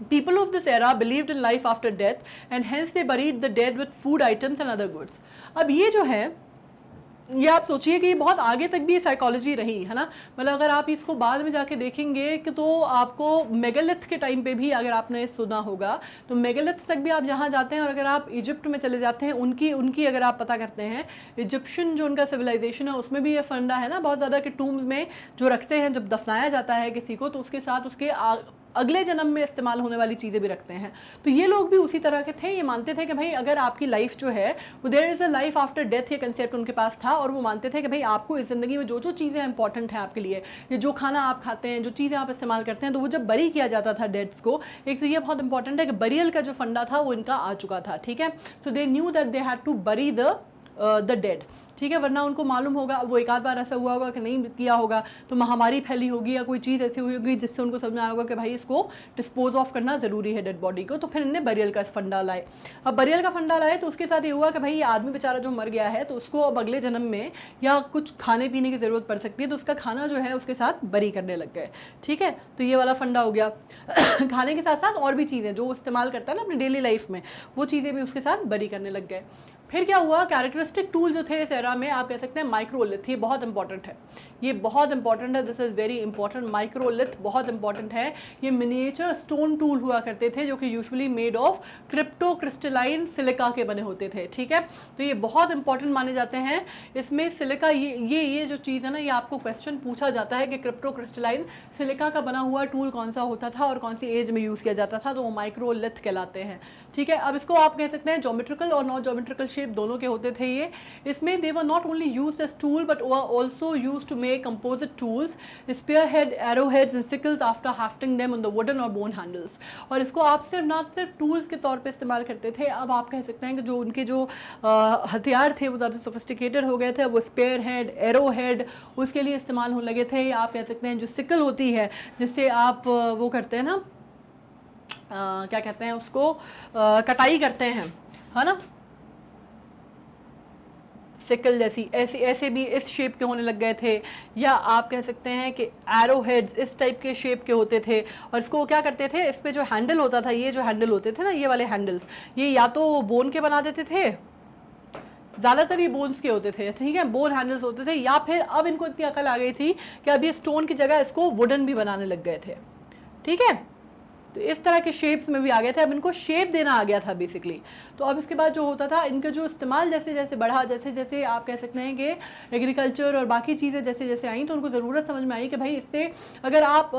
People of this era believed in life after death and hence they buried the dead with food items and other goods. अब ये जो है, ये आप सोचिए कि बहुत आगे तक भी ये साइकोलॉजी रही है ना। मतलब अगर आप इसको बाद में जाके देखेंगे कि तो आपको मेगालिथ के टाइम पे भी अगर आपने सुना होगा तो मेगालिथ तक भी आप जहाँ जाते हैं, और अगर आप इजिप्ट में चले जाते हैं उनकी अगर आप पता करते हैं इजिप्शियन जो उनका सिविलाइजेशन है उसमें भी ये फंडा है ना बहुत ज़्यादा कि टूम्स में जो रखते हैं जब दफनाया जाता है किसी को तो उसके साथ उसके अगले जन्म में इस्तेमाल होने वाली चीज़ें भी रखते हैं। तो ये लोग भी उसी तरह के थे, ये मानते थे कि भाई अगर आपकी लाइफ जो है वो there is a life after death, ये कंसेप्ट उनके पास था। और वो मानते थे कि भाई आपको इस ज़िंदगी में जो जो चीज़ें इंपॉर्टेंट हैं आपके लिए, ये जो खाना आप खाते हैं, जो चीज़ें आप इस्तेमाल करते हैं, तो वो जब बरी किया जाता था डेड्स को, एक तो ये बहुत इंपॉर्टेंट है कि बरियल का जो फंडा था वो इनका आ चुका था, ठीक है। So they knew that they had to bury the dead, ठीक है। वरना उनको मालूम होगा, वो एक आध बार ऐसा हुआ होगा कि नहीं किया होगा तो महामारी फैली होगी या कोई चीज़ ऐसी हुई होगी जिससे उनको समझ में आया होगा कि भाई इसको डिस्पोज ऑफ करना ज़रूरी है डेड बॉडी को। तो फिर इन्हें बरियल का फंडा लाए। अब बरियल का फंडा लाए तो उसके साथ ये हुआ कि भाई ये आदमी बेचारा जो मर गया है तो उसको अब अगले जन्म में या कुछ खाने पीने की ज़रूरत पड़ सकती है, तो उसका खाना जो है उसके साथ बरी करने लग गए, ठीक है। तो ये वाला फंडा हो गया। खाने के साथ साथ और भी चीज़ें जो इस्तेमाल करता है ना अपनी डेली लाइफ में, वो चीज़ें भी उसके साथ बरी करने लग गए। फिर क्या हुआ, कैरेक्टरिस्टिक टूल जो थे इस एरा में आप कह सकते हैं माइक्रोलिथ, ये बहुत इंपॉर्टेंट है, ये बहुत इंपॉर्टेंट है, this is very important. Microlith बहुत इंपॉर्टेंट है। ये मिनिएचर स्टोन टूल हुआ करते थे जो कि usually made of crypto crystalline silica के बने होते थे, ठीक है। तो ये बहुत इंपॉर्टेंट माने जाते हैं। इसमें सिलिका ये जो चीज़ है ना, ये आपको क्वेश्चन पूछा जाता है कि क्रिप्टो क्रिस्टलाइन सिलिका का बना हुआ टूल कौन सा होता था और कौन सी एज में यूज़ किया जाता था, तो वो माइक्रोलिथ कहलाते हैं, ठीक है। अब इसको आप कह सकते हैं ज्योमेट्रिकल और नॉन ज्योमेट्रिकल शेप दोनों के होते थे ये। इसमें they were not only used as tool but were also used to make composite tools, spear head, arrow heads and sickles after hafting them on the wooden और bone handles. और इसको आप सिर्फ टूल्स के तौर पे इस्तेमाल करते थे। अब आप कह सकते हैं कि जो उनके जो हथियार थे वो ज़्यादा सोफिस्टिकेटेड हो गए थे। वो स्पेयर हेड, एरो हेड उसके लिए इस्तेमाल होने लगे थे। आप कह सकते हैं जो सिकल होती है जिससे आप वो करते हैं ना, क्या कहते हैं उसको, कटाई करते हैं, है ना, सिकल जैसी, ऐसे भी इस शेप के होने लग गए थे। या आप कह सकते हैं कि एरो हेड्स इस टाइप के शेप के होते थे। और इसको क्या करते थे, इस पे जो हैंडल होता था, ये जो हैंडल होते थे ना, ये वाले हैंडल्स, ये या तो बोन के बना देते थे, ज़्यादातर ये बोन्स के होते थे, ठीक है, बोन हैंडल्स होते थे। या फिर अब इनको इतनी अकल आ गई थी कि अब ये स्टोन की जगह इसको वुडन भी बनाने लग गए थे, ठीक है। तो इस तरह के शेप्स में भी आ गए थे, अब इनको शेप देना आ गया था बेसिकली। तो अब इसके बाद जो होता था, इनका जो इस्तेमाल जैसे जैसे बढ़ा, जैसे जैसे आप कह सकते हैं कि एग्रीकल्चर और बाकी चीज़ें जैसे जैसे आई, तो उनको ज़रूरत समझ में आई कि भाई इससे अगर आप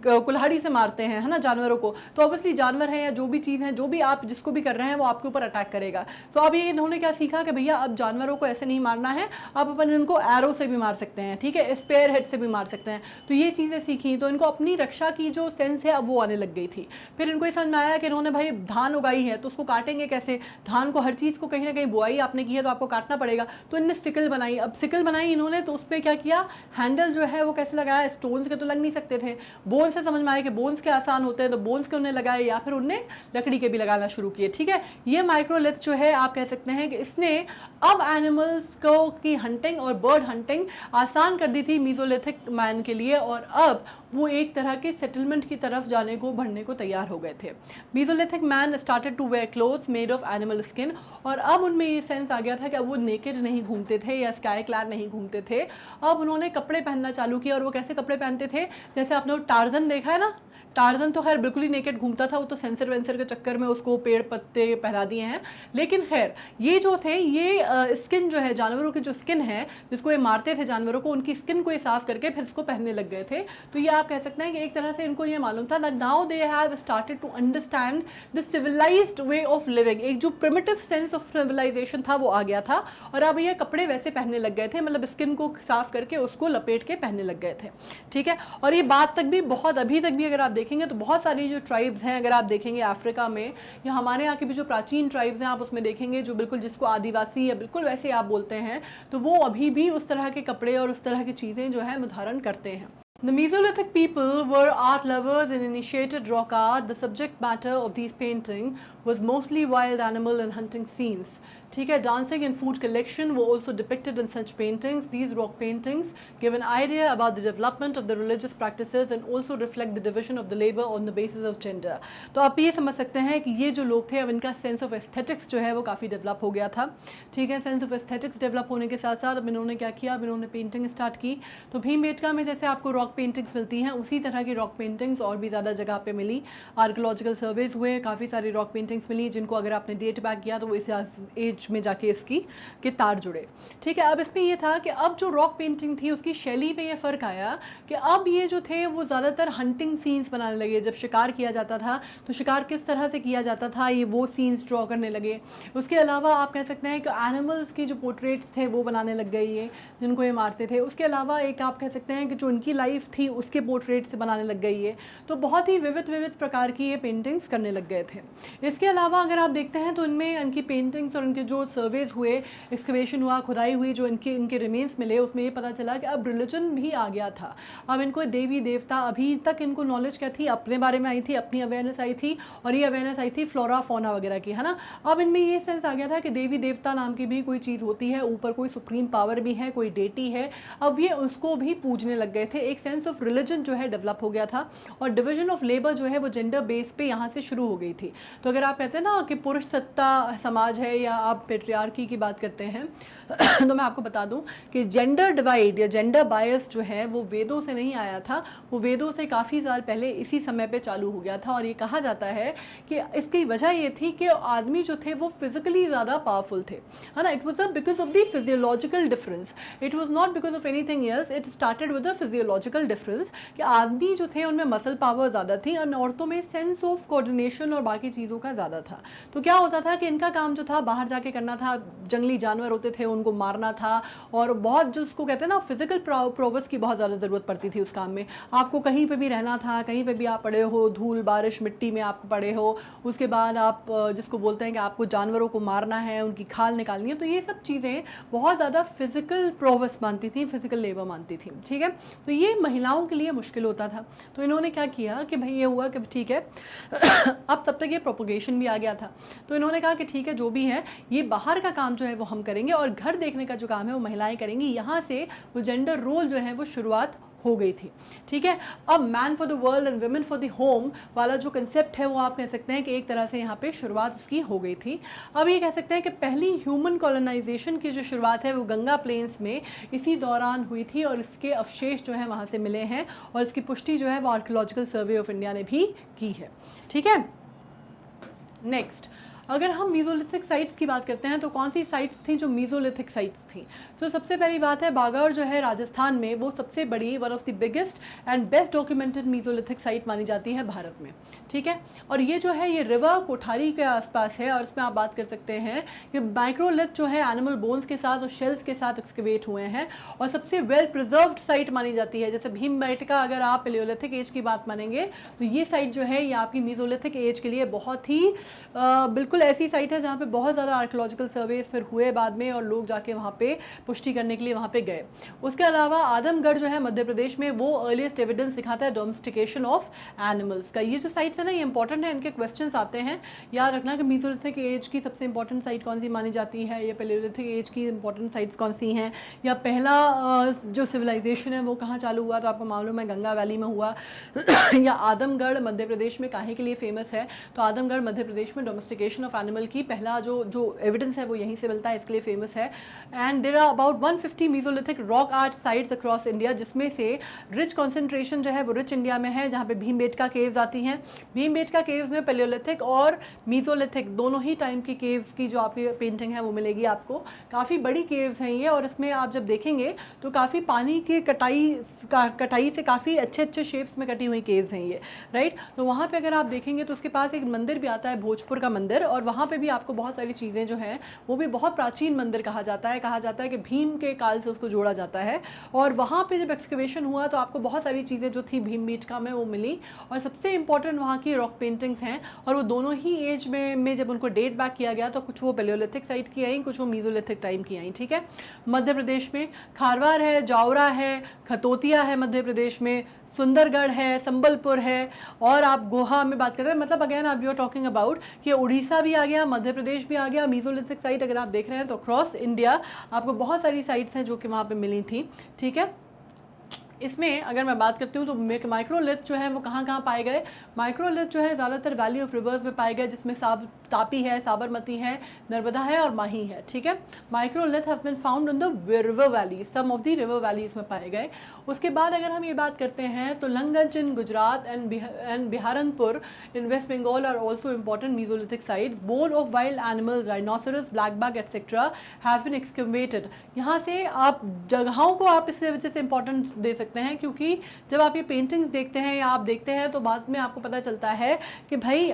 कुल्हाड़ी से मारते हैं, है ना, जानवरों को, तो ऑब्वियसली जानवर हैं या जो भी चीज़ है, जो भी आप जिसको भी कर रहे हैं वो आपके ऊपर अटैक करेगा। तो अब ये इन्होंने क्या सीखा कि भैया अब जानवरों को ऐसे नहीं मारना है, आप अपन इनको एरो से भी मार सकते हैं, ठीक है, स्पेयर हेड से भी मार सकते हैं। तो ये चीज़ें सीखी, तो इनको अपनी रक्षा की जो सेंस है अब वो आने लग गई थी। फिर इनको ये समझ में आया कि इन्होंने भाई धान उगाई है तो उसको काटेंगे कैसे, धान को हर चीज़ को कहीं ना कहीं बुआई आपने की है तो आपको काटना पड़ेगा। तो इनने सिकल बनाई। अब सिकल बनाई इन्होंने तो उस पर क्या किया, हैंडल जो है वो कैसे लगाया, स्टोन्स के तो लग नहीं सकते थे, बोन से समझ में आया कि बोन्स के आसान होते हैं तो बोन्स के उन्हें लगाए, या फिर उनने लकड़ी के भी लगाना शुरू किए, ठीक है। ये माइक्रोलिथ जो है आप कह सकते हैं कि इसने अब एनिमल्स को की हंटिंग और बर्ड हंटिंग आसान कर दी थी मीजोलिथिक मैन के लिए, और अब वो एक तरह के सेटलमेंट की तरफ जाने को बढ़ने को तैयार हो गए थे। Mesolithic man started to wear clothes made of animal skin, और अब उनमें ये सेंस आ गया था कि अब वो नेकेड नहीं घूमते थे या स्काई क्लैड नहीं घूमते थे। अब उन्होंने कपड़े पहनना चालू किया, और वो कैसे कपड़े पहनते थे, जैसे आपने टार्जन देखा है ना, टार्जन तो खैर बिल्कुल ही नेकेड घूमता था, वो तो सेंसर वेंसर के चक्कर में उसको पेड़ पत्ते पहना दिए हैं। लेकिन खैर ये जो थे ये स्किन जो है जानवरों की जो स्किन है जिसको ये मारते थे जानवरों को, उनकी स्किन को ये साफ करके फिर इसको पहनने लग गए थे। तो ये आप कह सकते हैं कि एक तरह से इनको ये मालूम था that now they have started to understand the civilised way of living. एक जो प्रिमिटिव सेंस ऑफ सिविलाइजेशन था वो आ गया था और अब ये कपड़े वैसे पहनने लग गए थे, मतलब स्किन को साफ करके उसको लपेट के पहनने लग गए थे। ठीक है, और ये बात तक भी बहुत अभी तक भी अगर आप देखेंगे तो बहुत सारी जो ट्राइब्स हैं, अगर आप देखेंगे अफ्रीका में या हमारे यहाँ की भी जो प्राचीन ट्राइब्स हैं आप उसमें देखेंगे जो बिल्कुल जिसको आदिवासी या बिल्कुल वैसे आप बोलते हैं, तो वो अभी भी उस तरह के कपड़े और उस तरह की चीज़ें जो है धारण करते हैं। The Mesolithic people were art lovers and initiated rock art. The subject matter of these paintings was mostly wild animal and hunting scenes. ठीक है, dancing and food collection were also depicted in such paintings. These rock paintings give an idea about the development of the religious practices and also reflect the division of the labor on the basis of gender. तो आप ये समझ सकते हैं कि ये जो लोग थे अब इनका सेंस ऑफ एस्थेटिक्स जो है वो काफ़ी डेवलप हो गया था। ठीक है, सेंस ऑफ एस्थेटिक्स डेवलप होने के साथ साथ अब इन्होंने क्या किया, अब इन्होंने पेंटिंग स्टार्ट की। तो भीमबेटका में जैसे आपको रॉक पेंटिंग्स मिलती हैं उसी तरह की रॉक पेंटिंग्स और भी ज़्यादा जगह पे मिली। आर्कोलॉजिकल सर्वेज हुए, काफ़ी सारी रॉक पेंटिंग्स मिली जिनको अगर आपने डेट बैक किया तो वो इस एज में जाके इसकी के तार जुड़े। ठीक है, अब इसमें ये था कि अब जो रॉक पेंटिंग थी उसकी शैली में ये फ़र्क आया कि अब ये जो थे वो ज़्यादातर हंटिंग सीन्स बनाने लगे। जब शिकार किया जाता था तो शिकार किस तरह से किया जाता था ये वो सीन्स ड्रॉ करने लगे। उसके अलावा आप कह सकते हैं कि एनिमल्स की जो पोर्ट्रेट्स थे वो बनाने लग गए ये जिनको ये मारते थे। उसके अलावा एक आप कह सकते हैं कि जो उनकी लाइफ थी उसके पोर्ट्रेट्स बनाने लग गई है। तो बहुत ही विविध विविध प्रकार की ये पेंटिंग्स करने लग गए थे। इसके अलावा अगर आप देखते हैं तो इनमें इनकी पेंटिंग्स और उनके जो सर्वेज हुए, एक्सकवेशन हुआ, खुदाई हुई, जो इनके रिमेन्स मिले उसमें ये पता चला कि अब रिलीजन भी आ गया था। अब इनको देवी देवता, अभी तक इनको नॉलेज क्या थी, अपने बारे में आई थी, अपनी अवेयरनेस आई थी और ये अवेयरनेस आई थी फ्लोरा फौना वगैरह की, है ना। अब इनमें ये सेंस आ गया था कि देवी देवता नाम की भी कोई चीज़ होती है, ऊपर कोई सुप्रीम पावर भी है, कोई डेटी है। अब ये उसको भी पूजने लग गए थे। एक सेंस ऑफ रिलीजन जो है डेवलप हो गया था और डिवीजन ऑफ लेबर जो है वो जेंडर बेस पे यहाँ से शुरू हो गई थी। तो अगर आप कहते हैं ना कि पुरुष सत्ता समाज है या आप पेट्रियार्की की बात करते हैं तो मैं आपको बता दूं कि जेंडर डिवाइड या जेंडर बायस जो है वो वेदों से नहीं आया था, वो वेदों से काफ़ी साल पहले इसी समय पे चालू हो गया था। और ये कहा जाता है कि इसकी वजह ये थी कि आदमी जो थे वो फिजिकली ज़्यादा पावरफुल थे, है ना। It was because of the physiological difference, it was not because of anything else, it started with the physiological difference कि आदमी जो थे उनमें मसल पावर ज़्यादा थी और औरतों में सेंस ऑफ कोऑर्डिनेशन और बाकी चीज़ों का ज़्यादा था। तो क्या होता था कि इनका काम जो था बाहर जाके करना था, जंगली जानवर होते थे उनको मारना था और बहुत जो उसको कहते हैं ना फिजिकल प्रोवेस की बहुत ज़्यादा ज़रूरत पड़ती थी उस काम में। आपको कहीं पे भी रहना था, कहीं पे भी आप पड़े हो, धूल बारिश मिट्टी में आप पड़े हो, उसके बाद आप जिसको बोलते हैं कि आपको जानवरों को मारना है, उनकी खाल निकालनी है, तो ये सब चीज़ें बहुत ज़्यादा फिजिकल प्रोवेस मानती थी, फिजिकल लेबर मानती थी। ठीक है, तो ये महिलाओं के लिए मुश्किल होता था। तो इन्होंने क्या किया कि भाई ये हुआ कि ठीक है अब तब तक ये प्रोपोगेशन भी आ गया था। तो इन्होंने कहा कि ठीक है जो भी है ये बाहर का काम जो है वो हम करेंगे और घर देखने का जो काम है वो महिलाएं करेंगी। यहाँ से वो जेंडर रोल जो है वो शुरुआत हो गई थी। ठीक है, अब man for the world and women for the home वाला जो कंसेप्ट है वो आप कह सकते हैं कि एक तरह से यहाँ पे शुरुआत उसकी हो गई थी। अब ये कह सकते हैं कि पहली ह्यूमन कॉलोनाइजेशन की जो शुरुआत है वो गंगा प्लेन्स में इसी दौरान हुई थी और इसके अवशेष जो है वहाँ से मिले हैं और इसकी पुष्टि जो है वो आर्कियोलॉजिकल सर्वे ऑफ इंडिया ने भी की है। ठीक है, नेक्स्ट अगर हम मीज़ोलिथिक साइट्स की बात करते हैं तो कौन सी साइट्स थी जो मीज़ोलिथिक साइट्स थी। तो सबसे पहली बात है बागौर जो है राजस्थान में, वो सबसे बड़ी one of the biggest and best documented mesolithic site मानी जाती है भारत में। ठीक है, और ये जो है ये रिवर कोठारी के आसपास है और इसमें आप बात कर सकते हैं कि माइक्रोलिथ जो है एनिमल बोन्स के साथ और शेल्स के साथ एक्सकवेट हुए हैं और सबसे वेल प्रिजर्व्ड साइट मानी जाती है। जैसे भीमबेटका अगर आप पेलियोलिथिक एज की बात मानेंगे तो ये साइट जो है ये आपकी मीज़ोलिथिक एज के लिए बहुत ही बिल्कुल ऐसी साइट है जहाँ पे बहुत ज़्यादा आर्कियोलॉजिकल सर्वेस फिर हुए बाद में और लोग जाके वहाँ पे पुष्टि करने के लिए वहाँ पे गए। उसके अलावा आदमगढ़ जो है मध्य प्रदेश में वो अर्लीस्ट एविडेंस दिखाता है डोमेस्टिकेशन ऑफ एनिमल्स का। ये जो साइट्स है ना ये इंपॉर्टेंट है, इनके क्वेश्चंस आते हैं। याद रखना कि मीज़ोलिथिक एज की सबसे इंपॉर्टेंट साइट कौन सी मानी जाती है, या पेलियोलिथिक एज की इंपॉर्टेंट साइट्स कौन सी हैं, या पहला जो सिविलाइजेशन है वो कहाँ चालू हुआ, तो आपको मालूम है गंगा वैली में हुआ या आदमगढ़ मध्य प्रदेश में काहे के लिए फेमस है, तो आदमगढ़ मध्य प्रदेश में डोमेस्टिकेशन ऑफ एनिमल की पहला जो एविडेंस है वो यहीं से मिलता है, इसके लिए फेमस है। And there are about 150 mesolithic rock art sites across India, जिसमें से रिच कॉन्सेंट्रेशन जो है वो रिच इंडिया में है, जहाँ पे भीमबेटका केव्स आती हैं। भीमबेटका केव्स में पैलियोलिथिक और मीजोलिथिक दोनों ही टाइम की केव्स की जो आपकी पेंटिंग है वो मिलेगी आपको। काफ़ी बड़ी केव्स हैं ये, और इसमें आप जब देखेंगे तो काफ़ी पानी की कटाई से काफ़ी अच्छे शेप्स में कटी हुई केव्स हैं ये, राइट। तो वहाँ पे अगर आप देखेंगे तो उसके पास एक मंदिर भी आता है, भोजपुर का मंदिर, और वहाँ पे भी आपको बहुत सारी चीज़ें जो हैं वो भी बहुत प्राचीन मंदिर कहा जाता है कि भीम के काल से उसको जोड़ा जाता है। और वहाँ पे जब एक्सकवेशन हुआ तो आपको बहुत सारी चीज़ें जो थी भीमबेटका में वो मिली, और सबसे इंपॉर्टेंट वहाँ की रॉक पेंटिंग्स हैं, और वो दोनों ही एज में जब उनको डेट बैक किया गया तो कुछ वो पैलियोलिथिक साइट की आई, कुछ वो मीजोलिथिक टाइम की आई, ठीक है। मध्य प्रदेश में खारवार है, जावरा है, खतोतिया है मध्य प्रदेश में, सुंदरगढ़ है, संबलपुर है, और आप गोहा में बात कर रहे हैं, मतलब अगेन आप यू आर टॉकिंग अबाउट कि उड़ीसा भी आ गया, मध्य प्रदेश भी आ गया। मीजोलिथिक साइट अगर आप देख रहे हैं तो अक्रॉस इंडिया आपको बहुत सारी साइट्स हैं जो कि वहाँ पे मिली थी, ठीक है। इसमें अगर मैं बात करती हूँ तो माइक्रोलिथ जो है वो कहाँ पाए गए। माइक्रोलिथ जो है ज़्यादातर वैली ऑफ रिवर्स में पाए गए, जिसमें तापी है, साबरमती है, नर्मदा है और माही है, ठीक है। Microlith have been found in the river valley, some of the river valleys में पाए गए। उसके बाद अगर हम ये बात करते हैं तो लंगंज इन गुजरात एंड बिहारनपुर in west Bengal are also important mesolithic sites. Bone of wild animals, rhinoceros, blackbuck etcetera have been excavated. यहाँ से आप जगहों को आप इस वजह से इंपॉर्टेंस दे सकते हैं, क्योंकि जब आप ये पेंटिंग्स देखते हैं या आप देखते हैं तो बाद में आपको पता चलता है कि भाई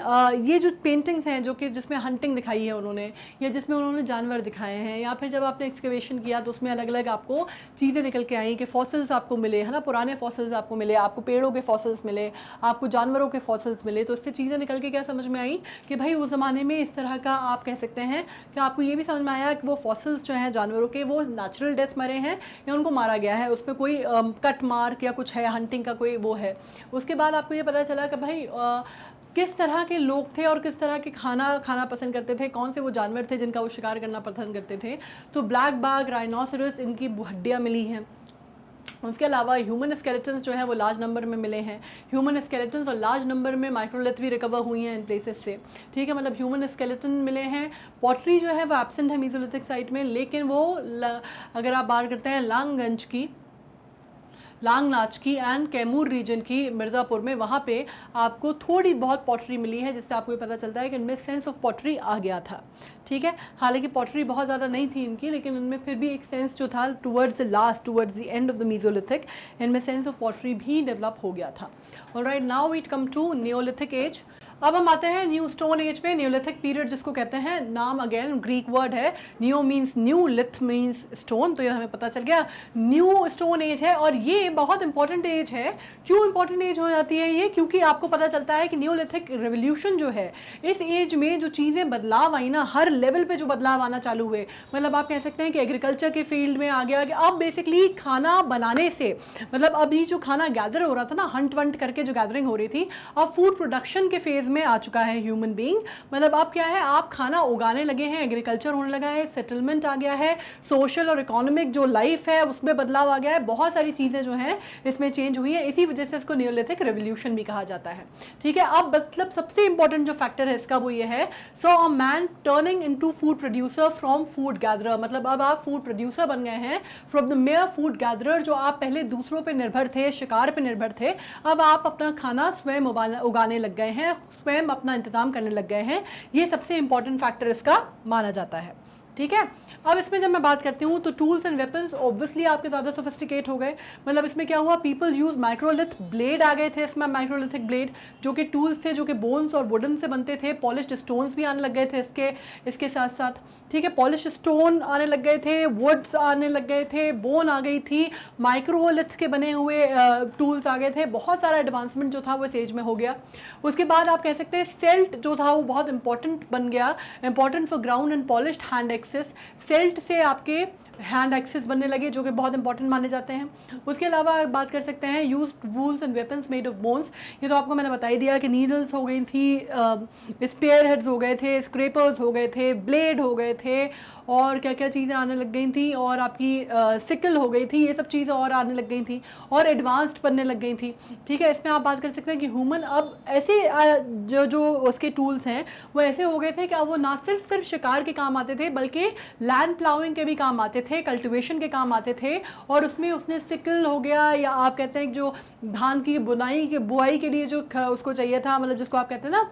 ये जो पेंटिंग्स हैं जो कि जिसमें हंटिंग दिखाई है उन्होंने, या जिसमें उन्होंने जानवर दिखाए हैं, या फिर जब आपने एक्सकवेशन किया तो उसमें अलग अलग आपको चीज़ें निकल के आई कि फॉसिल्स आपको मिले, है ना, पुराने फॉसिल्स आपको मिले, आपको पेड़ों के फॉसिल्स मिले, आपको जानवरों के फॉसिल्स मिले। तो इससे चीज़ें निकल के क्या समझ में आई कि भाई उस ज़माने में इस तरह का आप कह सकते हैं कि आपको ये भी समझ में आया कि वो फॉसिल्स जो हैं जानवरों के वो नेचुरल डेथ मरे हैं या उनको मारा गया है, उसमें कोई कट मार्क या कुछ है, हंटिंग का कोई वो है। उसके बाद आपको ये पता चला कि भाई किस तरह के लोग थे और किस तरह के खाना पसंद करते थे, कौन से वो जानवर थे जिनका वो शिकार करना पसंद करते थे। तो ब्लैक बाघ, राइनोसरस, इनकी हड्डियाँ मिली हैं। उसके अलावा ह्यूमन स्केलेटन्स जो हैं वो लार्ज नंबर में मिले हैं। ह्यूमन स्केलेटन्स और लार्ज नंबर में माइक्रोलिथ भी रिकवर हुई हैं इन प्लेसेस से, ठीक है। मतलब ह्यूमन स्केलेटन मिले हैं। पॉटरी जो है वो एब्सेंट है मीजोलिथिक साइट में, लेकिन वो अगर आप बात करते हैं लांगगंज की, लांगनाच की एंड कैमूर रीजन की, मिर्ज़ापुर में, वहाँ पे आपको थोड़ी बहुत पॉटरी मिली है, जिससे आपको ये पता चलता है कि इनमें सेंस ऑफ पॉटरी आ गया था, ठीक है। हालांकि पॉटरी बहुत ज़्यादा नहीं थी इनकी, लेकिन इनमें फिर भी एक सेंस जो था towards the end of the mesolithic, इनमें सेंस ऑफ पॉटरी भी डेवलप हो गया था। Alright, now we come to neolithic age. अब हम आते हैं न्यू स्टोन एज पे। न्यूलिथिक पीरियड जिसको कहते हैं, नाम अगेन ग्रीक वर्ड है, new means new, lith means stone, तो ये हमें पता चल गया न्यू स्टोन एज है। और ये बहुत इंपॉर्टेंट एज है। क्यों इंपॉर्टेंट एज हो जाती है ये? क्योंकि आपको पता चलता है कि न्यूलिथिक रेवोल्यूशन जो है, इस एज में जो चीज़ें बदलाव आई ना, हर लेवल पे जो बदलाव आना चालू हुए, मतलब आप कह सकते हैं कि एग्रीकल्चर के फील्ड में आ गया कि अब बेसिकली खाना बनाने से, मतलब अभी जो खाना गैदर हो रहा था ना, हंट वंट करके जो गैदरिंग हो रही थी, अब फूड प्रोडक्शन के फेज में आ चुका है ह्यूमन बीइंग। मतलब आप क्या है, आप खाना उगाने लगे हैं, एग्रीकल्चर होने लगा है, सेटलमेंट आ गया है, सोशल और इकोनॉमिक जो लाइफ है उसमें बदलाव आ गया है, बहुत सारी चीज़ें जो हैं इसमें चेंज हुई है। इसी वजह से इसको न्यूलिथिक रेवोल्यूशन भी कहा जाता है, ठीक है। अब मतलब सबसे इंपॉर्टेंट जो फैक्टर है इसका वो ये है, so a man turning into food producer from food gatherer. मतलब अब आप फूड प्रोड्यूसर बन गए हैं from the mere food gatherer. जो आप पहले दूसरों पे निर्भर थे, शिकार पे निर्भर थे, अब आप अपना खाना स्वयं उगाने लग गए हैं, स्वयं अपना इंतजाम करने लग गए हैं। ये सबसे इंपॉर्टेंट फैक्टर इसका माना जाता है, ठीक है। अब इसमें जब मैं बात करती हूँ तो टूल्स एंड वेपन्स ऑब्वियसली आपके ज़्यादा सोफिस्टिकेट हो गए। मतलब इसमें क्या हुआ, पीपल यूज माइक्रोलिथ ब्लेड आ गए थे इसमें, माइक्रोलिथिक ब्लेड जो कि टूल्स थे, जो कि बोन्स और वुडन से बनते थे। पॉलिश्ड स्टोन्स भी आने लग गए थे इसके साथ साथ, ठीक है। पॉलिश स्टोन आने लग गए थे, वुड्स आने लग गए थे, बोन आ गई थी, माइक्रोलिथ के बने हुए टूल्स आ गए थे। बहुत सारा एडवांसमेंट जो था वो इस एज में हो गया। उसके बाद आप कह सकते हैं सेल्ट जो था वो बहुत इंपॉर्टेंट बन गया, important for ground and polished hand axes. Celt से आपके हैंड एक्सेस बनने लगे जो कि बहुत इंपॉर्टेंट माने जाते हैं। उसके अलावा बात कर सकते हैं used wools and weapons made of bones. ये तो आपको मैंने बता ही दिया कि नीडल्स हो गई थी, स्पेयर हेड्स हो गए थे, स्क्रेपर्स हो गए थे, ब्लेड हो गए थे, और क्या क्या चीज़ें आने लग गई थी, और आपकी सिकल हो गई थी, ये सब चीज़ें और आने लग गई थी और एडवांस्ड बनने लग गई थी। ठीक है, इसमें आप बात कर सकते हैं कि ह्यूमन अब ऐसे जो उसके टूल्स हैं वो ऐसे हो गए थे कि अब वो ना सिर्फ शिकार के काम आते थे बल्कि लैंड प्लाउइंग के भी काम आते थे, कल्टिवेशन के काम आते थे। और उसमें उसने सिकल हो गया, या आप कहते हैं जो धान की बुआई के लिए जो उसको चाहिए था, मतलब जिसको आप कहते हैं ना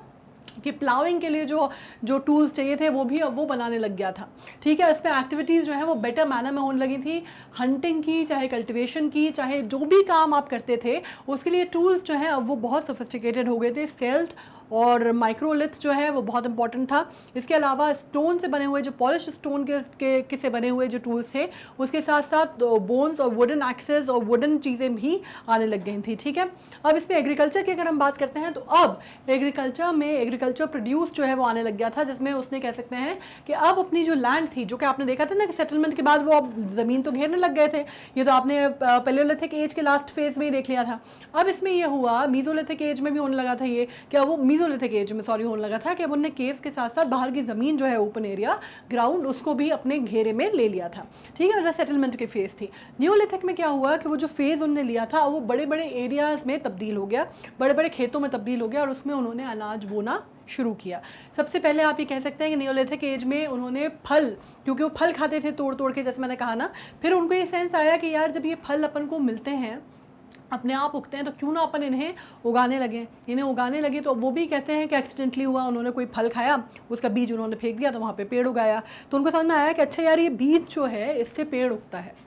कि प्लाउइंग के लिए जो टूल्स चाहिए थे वो भी अब वो बनाने लग गया था। ठीक है, इसमें एक्टिविटीज़ जो है वो बेटर मैनर में होने लगी थी, हंटिंग की, चाहे कल्टिवेशन की, चाहे जो भी काम आप करते थे उसके लिए टूल्स जो है अब वो बहुत सोफिस्टिकेटेड हो गए थे। सेल्ट और माइक्रोलिथ जो है वो बहुत इंपॉर्टेंट था। इसके अलावा स्टोन से बने हुए जो पॉलिश स्टोन के से बने हुए जो टूल्स थे, उसके साथ साथ बोन्स और वुडन एक्सेस और वुडन चीज़ें भी आने लग गई थी। ठीक है, अब इसमें एग्रीकल्चर की अगर हम बात करते हैं तो अब एग्रीकल्चर प्रोड्यूस जो है वो आने लग गया था, जिसमें उसने कह सकते हैं कि अब अपनी जो लैंड थी, जो कि आपने देखा था ना कि सेटलमेंट के बाद वो अब ज़मीन तो घेरने लग गए थे, ये तो आपने पैलियोलिथिक एज के लास्ट फेज में ही देख लिया था। अब इसमें यह हुआ मीजोलिथिक एज में भी होने लगा था ये, क्या वो मीजोलिथिक एज में होने लगा था कि अब उन्होंने केव्स के साथ साथ बाहर की ज़मीन जो है ओपन एरिया ग्राउंड उसको भी अपने घेरे में ले लिया था। ठीक है, मतलब सेटलमेंट की फेज़ थी। न्यूलिथिक में क्या हुआ कि वो जो फेज़ उन्होंने लिया था वो बड़े बड़े एरियाज़ में तब्दील हो गया, बड़े बड़े खेतों में तब्दील हो गया, और उसमें उन्होंने अनाज बोना शुरू किया। सबसे पहले आप ये कह सकते हैं कि नियोलिथिक एज में उन्होंने फल, क्योंकि वो फल खाते थे तोड़ तोड़ के, जैसे मैंने कहा ना, फिर उनको ये सेंस आया कि यार जब ये फल अपन को मिलते हैं, अपने आप उगते हैं, तो क्यों ना अपन इन्हें उगाने लगे। तो वो भी कहते हैं कि एक्सीडेंटली हुआ, उन्होंने कोई फल खाया, उसका बीज उन्होंने फेंक दिया तो वहाँ पे पेड़ उगाया। तो उनको समझ में आया कि अच्छा यार ये बीज जो है इससे पेड़ उगता है।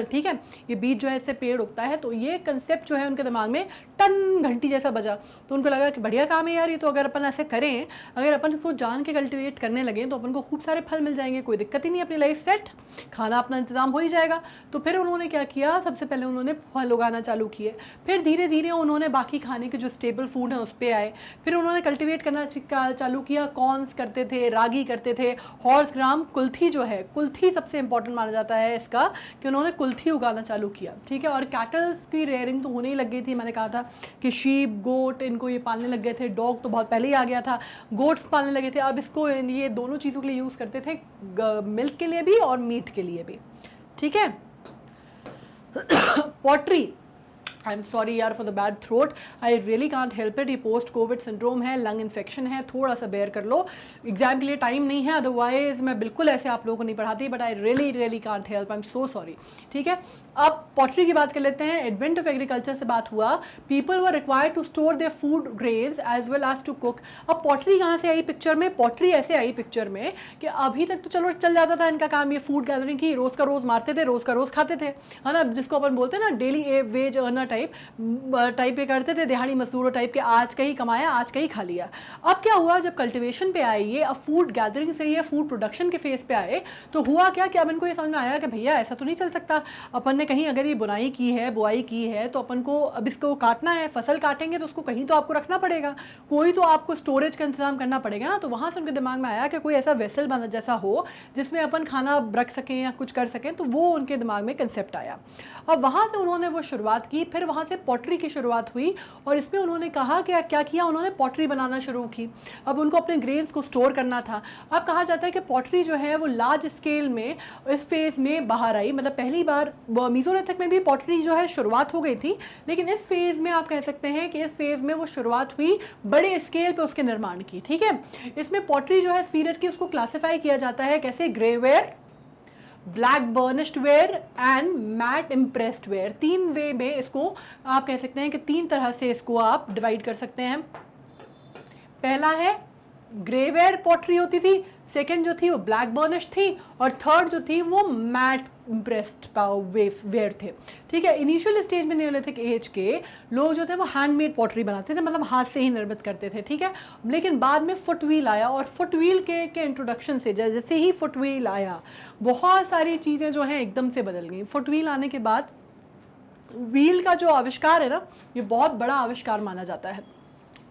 ठीक है, ये बीज जो है इससे पेड़ उगता है। तो ये कंसेप्ट जो है उनके दिमाग में टन घंटी जैसा बजा। तो उनको लगा कि बढ़िया काम है यार, ये तो अगर अपन ऐसे करें, अगर अपन इसको जान के कल्टिवेट करने लगे तो अपन को खूब सारे फल मिल जाएंगे, कोई दिक्कत ही नहीं, अपनी लाइफ सेट, खाना अपना इंतजाम हो ही जाएगा। तो फिर उन्होंने क्या किया, सबसे पहले उन्होंने फल उगाना चालू किए, फिर धीरे धीरे उन्होंने बाकी खाने के जो स्टेबल फूड हैं उस पर आए, फिर उन्होंने कल्टिवेट करना चालू किया। कॉर्न्स करते थे, रागी करते थे, हॉर्स ग्राम, कुल्थी जो है, कुल्थी सबसे इंपॉर्टेंट माना जाता है इसका, कि उन्होंने कुल्थी उगाना चालू किया। ठीक है, और कैटल्स की रेयरिंग तो होने ही लग गई थी। मैंने कहा था कि शीप, गोट, इनको ये पालने लग गए थे। डॉग तो बहुत पहले ही आ गया था, गोट्स पालने लगे थे। अब इसको ये दोनों चीज़ों के लिए यूज़ करते थे, मिल्क के लिए भी और मीट के लिए भी। ठीक है, पॉटरी, आई एम सॉरी यार for the bad throat, I really can't help it. ये पोस्ट कोविड सिंड्रोम है, लंग इन्फेक्शन है, थोड़ा सा बेयर कर लो। एग्जाम के लिए टाइम नहीं है, अदरवाइज मैं बिल्कुल ऐसे आप लोगों को नहीं पढ़ाती, but I really can't help, I am so sorry. ठीक है, अब पॉटरी की बात कर लेते हैं। एडवेंट ऑफ एग्रीकल्चर से बात हुआ, people were required to store their food grains as well as to cook. अब पॉटरी कहाँ से आई पिक्चर में? पॉटरी ऐसे आई पिक्चर में कि अभी तक तो चलो चल जाता था इनका काम, ये फूड गैदरिंग की, रोज़ का रोज़ मारते थे, रोज़ का रोज़ खाते थे, है ना, जिसको अपन बोलते हैं ना डेली वेज अर्नर टाइप पे करते थे, दिहाड़ी मजदूरों टाइप के, आज का ही कमाया आज का ही खा लिया। अब क्या हुआ, जब कल्टिवेशन पे आए ये, अब फूड गैदरिंग से ये फूड प्रोडक्शन के फेज पे आए, तो हुआ क्या कि अब इनको ये समझ में आया कि भैया ऐसा तो नहीं चल सकता, अपन ने कहीं अगर ये बुआई की है तो अपन को अब इसको काटना है, फसल काटेंगे तो उसको कहीं तो आपको रखना पड़ेगा, कोई तो आपको स्टोरेज का इंतजाम करना पड़ेगा ना। तो वहाँ से उनके दिमाग में आया कि कोई ऐसा वेसल बना जैसा हो जिसमें अपन खाना रख सकें या कुछ कर सकें, तो वो उनके दिमाग में कंसेप्ट आया। अब वहाँ से उन्होंने वो शुरुआत की, फिर वहाँ से पॉटरी की शुरुआत हुई, और इसमें उन्होंने कहा कि क्या किया, उन्होंने पॉटरी बनाना शुरू की। अब उनको अपने ग्रेन्स को स्टोर करना था। अब कहा जाता है कि पॉटरी जो है वो लार्ज स्केल में इस फेज में बाहर आई, मतलब पहली बार मीज़ोलिथिक में भी पॉटरी जो है शुरुआत हो गई थी, लेकिन इस फेज में आप कह सकते हैं कि इस फेज में वो शुरुआत हुई बड़े स्केल पे उसके निर्माण की। ठीक है, इसमें पॉटरी जो है इस पीरियड की उसको क्लासिफाई किया जाता है कैसे, grey ware, black burnished ware and mat impressed ware. 3 way में इसको आप कह सकते हैं कि 3 तरह से इसको आप डिवाइड कर सकते हैं। पहला है ग्रेवेयर पॉटरी होती थी, सेकंड जो थी वो ब्लैक बर्निश थी, और थर्ड जो थी वो मैट इम्प्रेस्ड वेयर थे। ठीक है, इनिशियल स्टेज में नियोलिथिक एज के लोग जो थे वो हैंडमेड पॉटरी बनाते थे, मतलब हाथ से ही निर्मित करते थे। ठीक है, लेकिन बाद में फुट व्हील आया, और फुट व्हील के इंट्रोडक्शन से जैसे ही फुट व्हील आया, बहुत सारी चीज़ें जो हैं एकदम से बदल गई। फुट व्हील आने के बाद व्हील का जो आविष्कार है ना, ये बहुत बड़ा आविष्कार माना जाता है।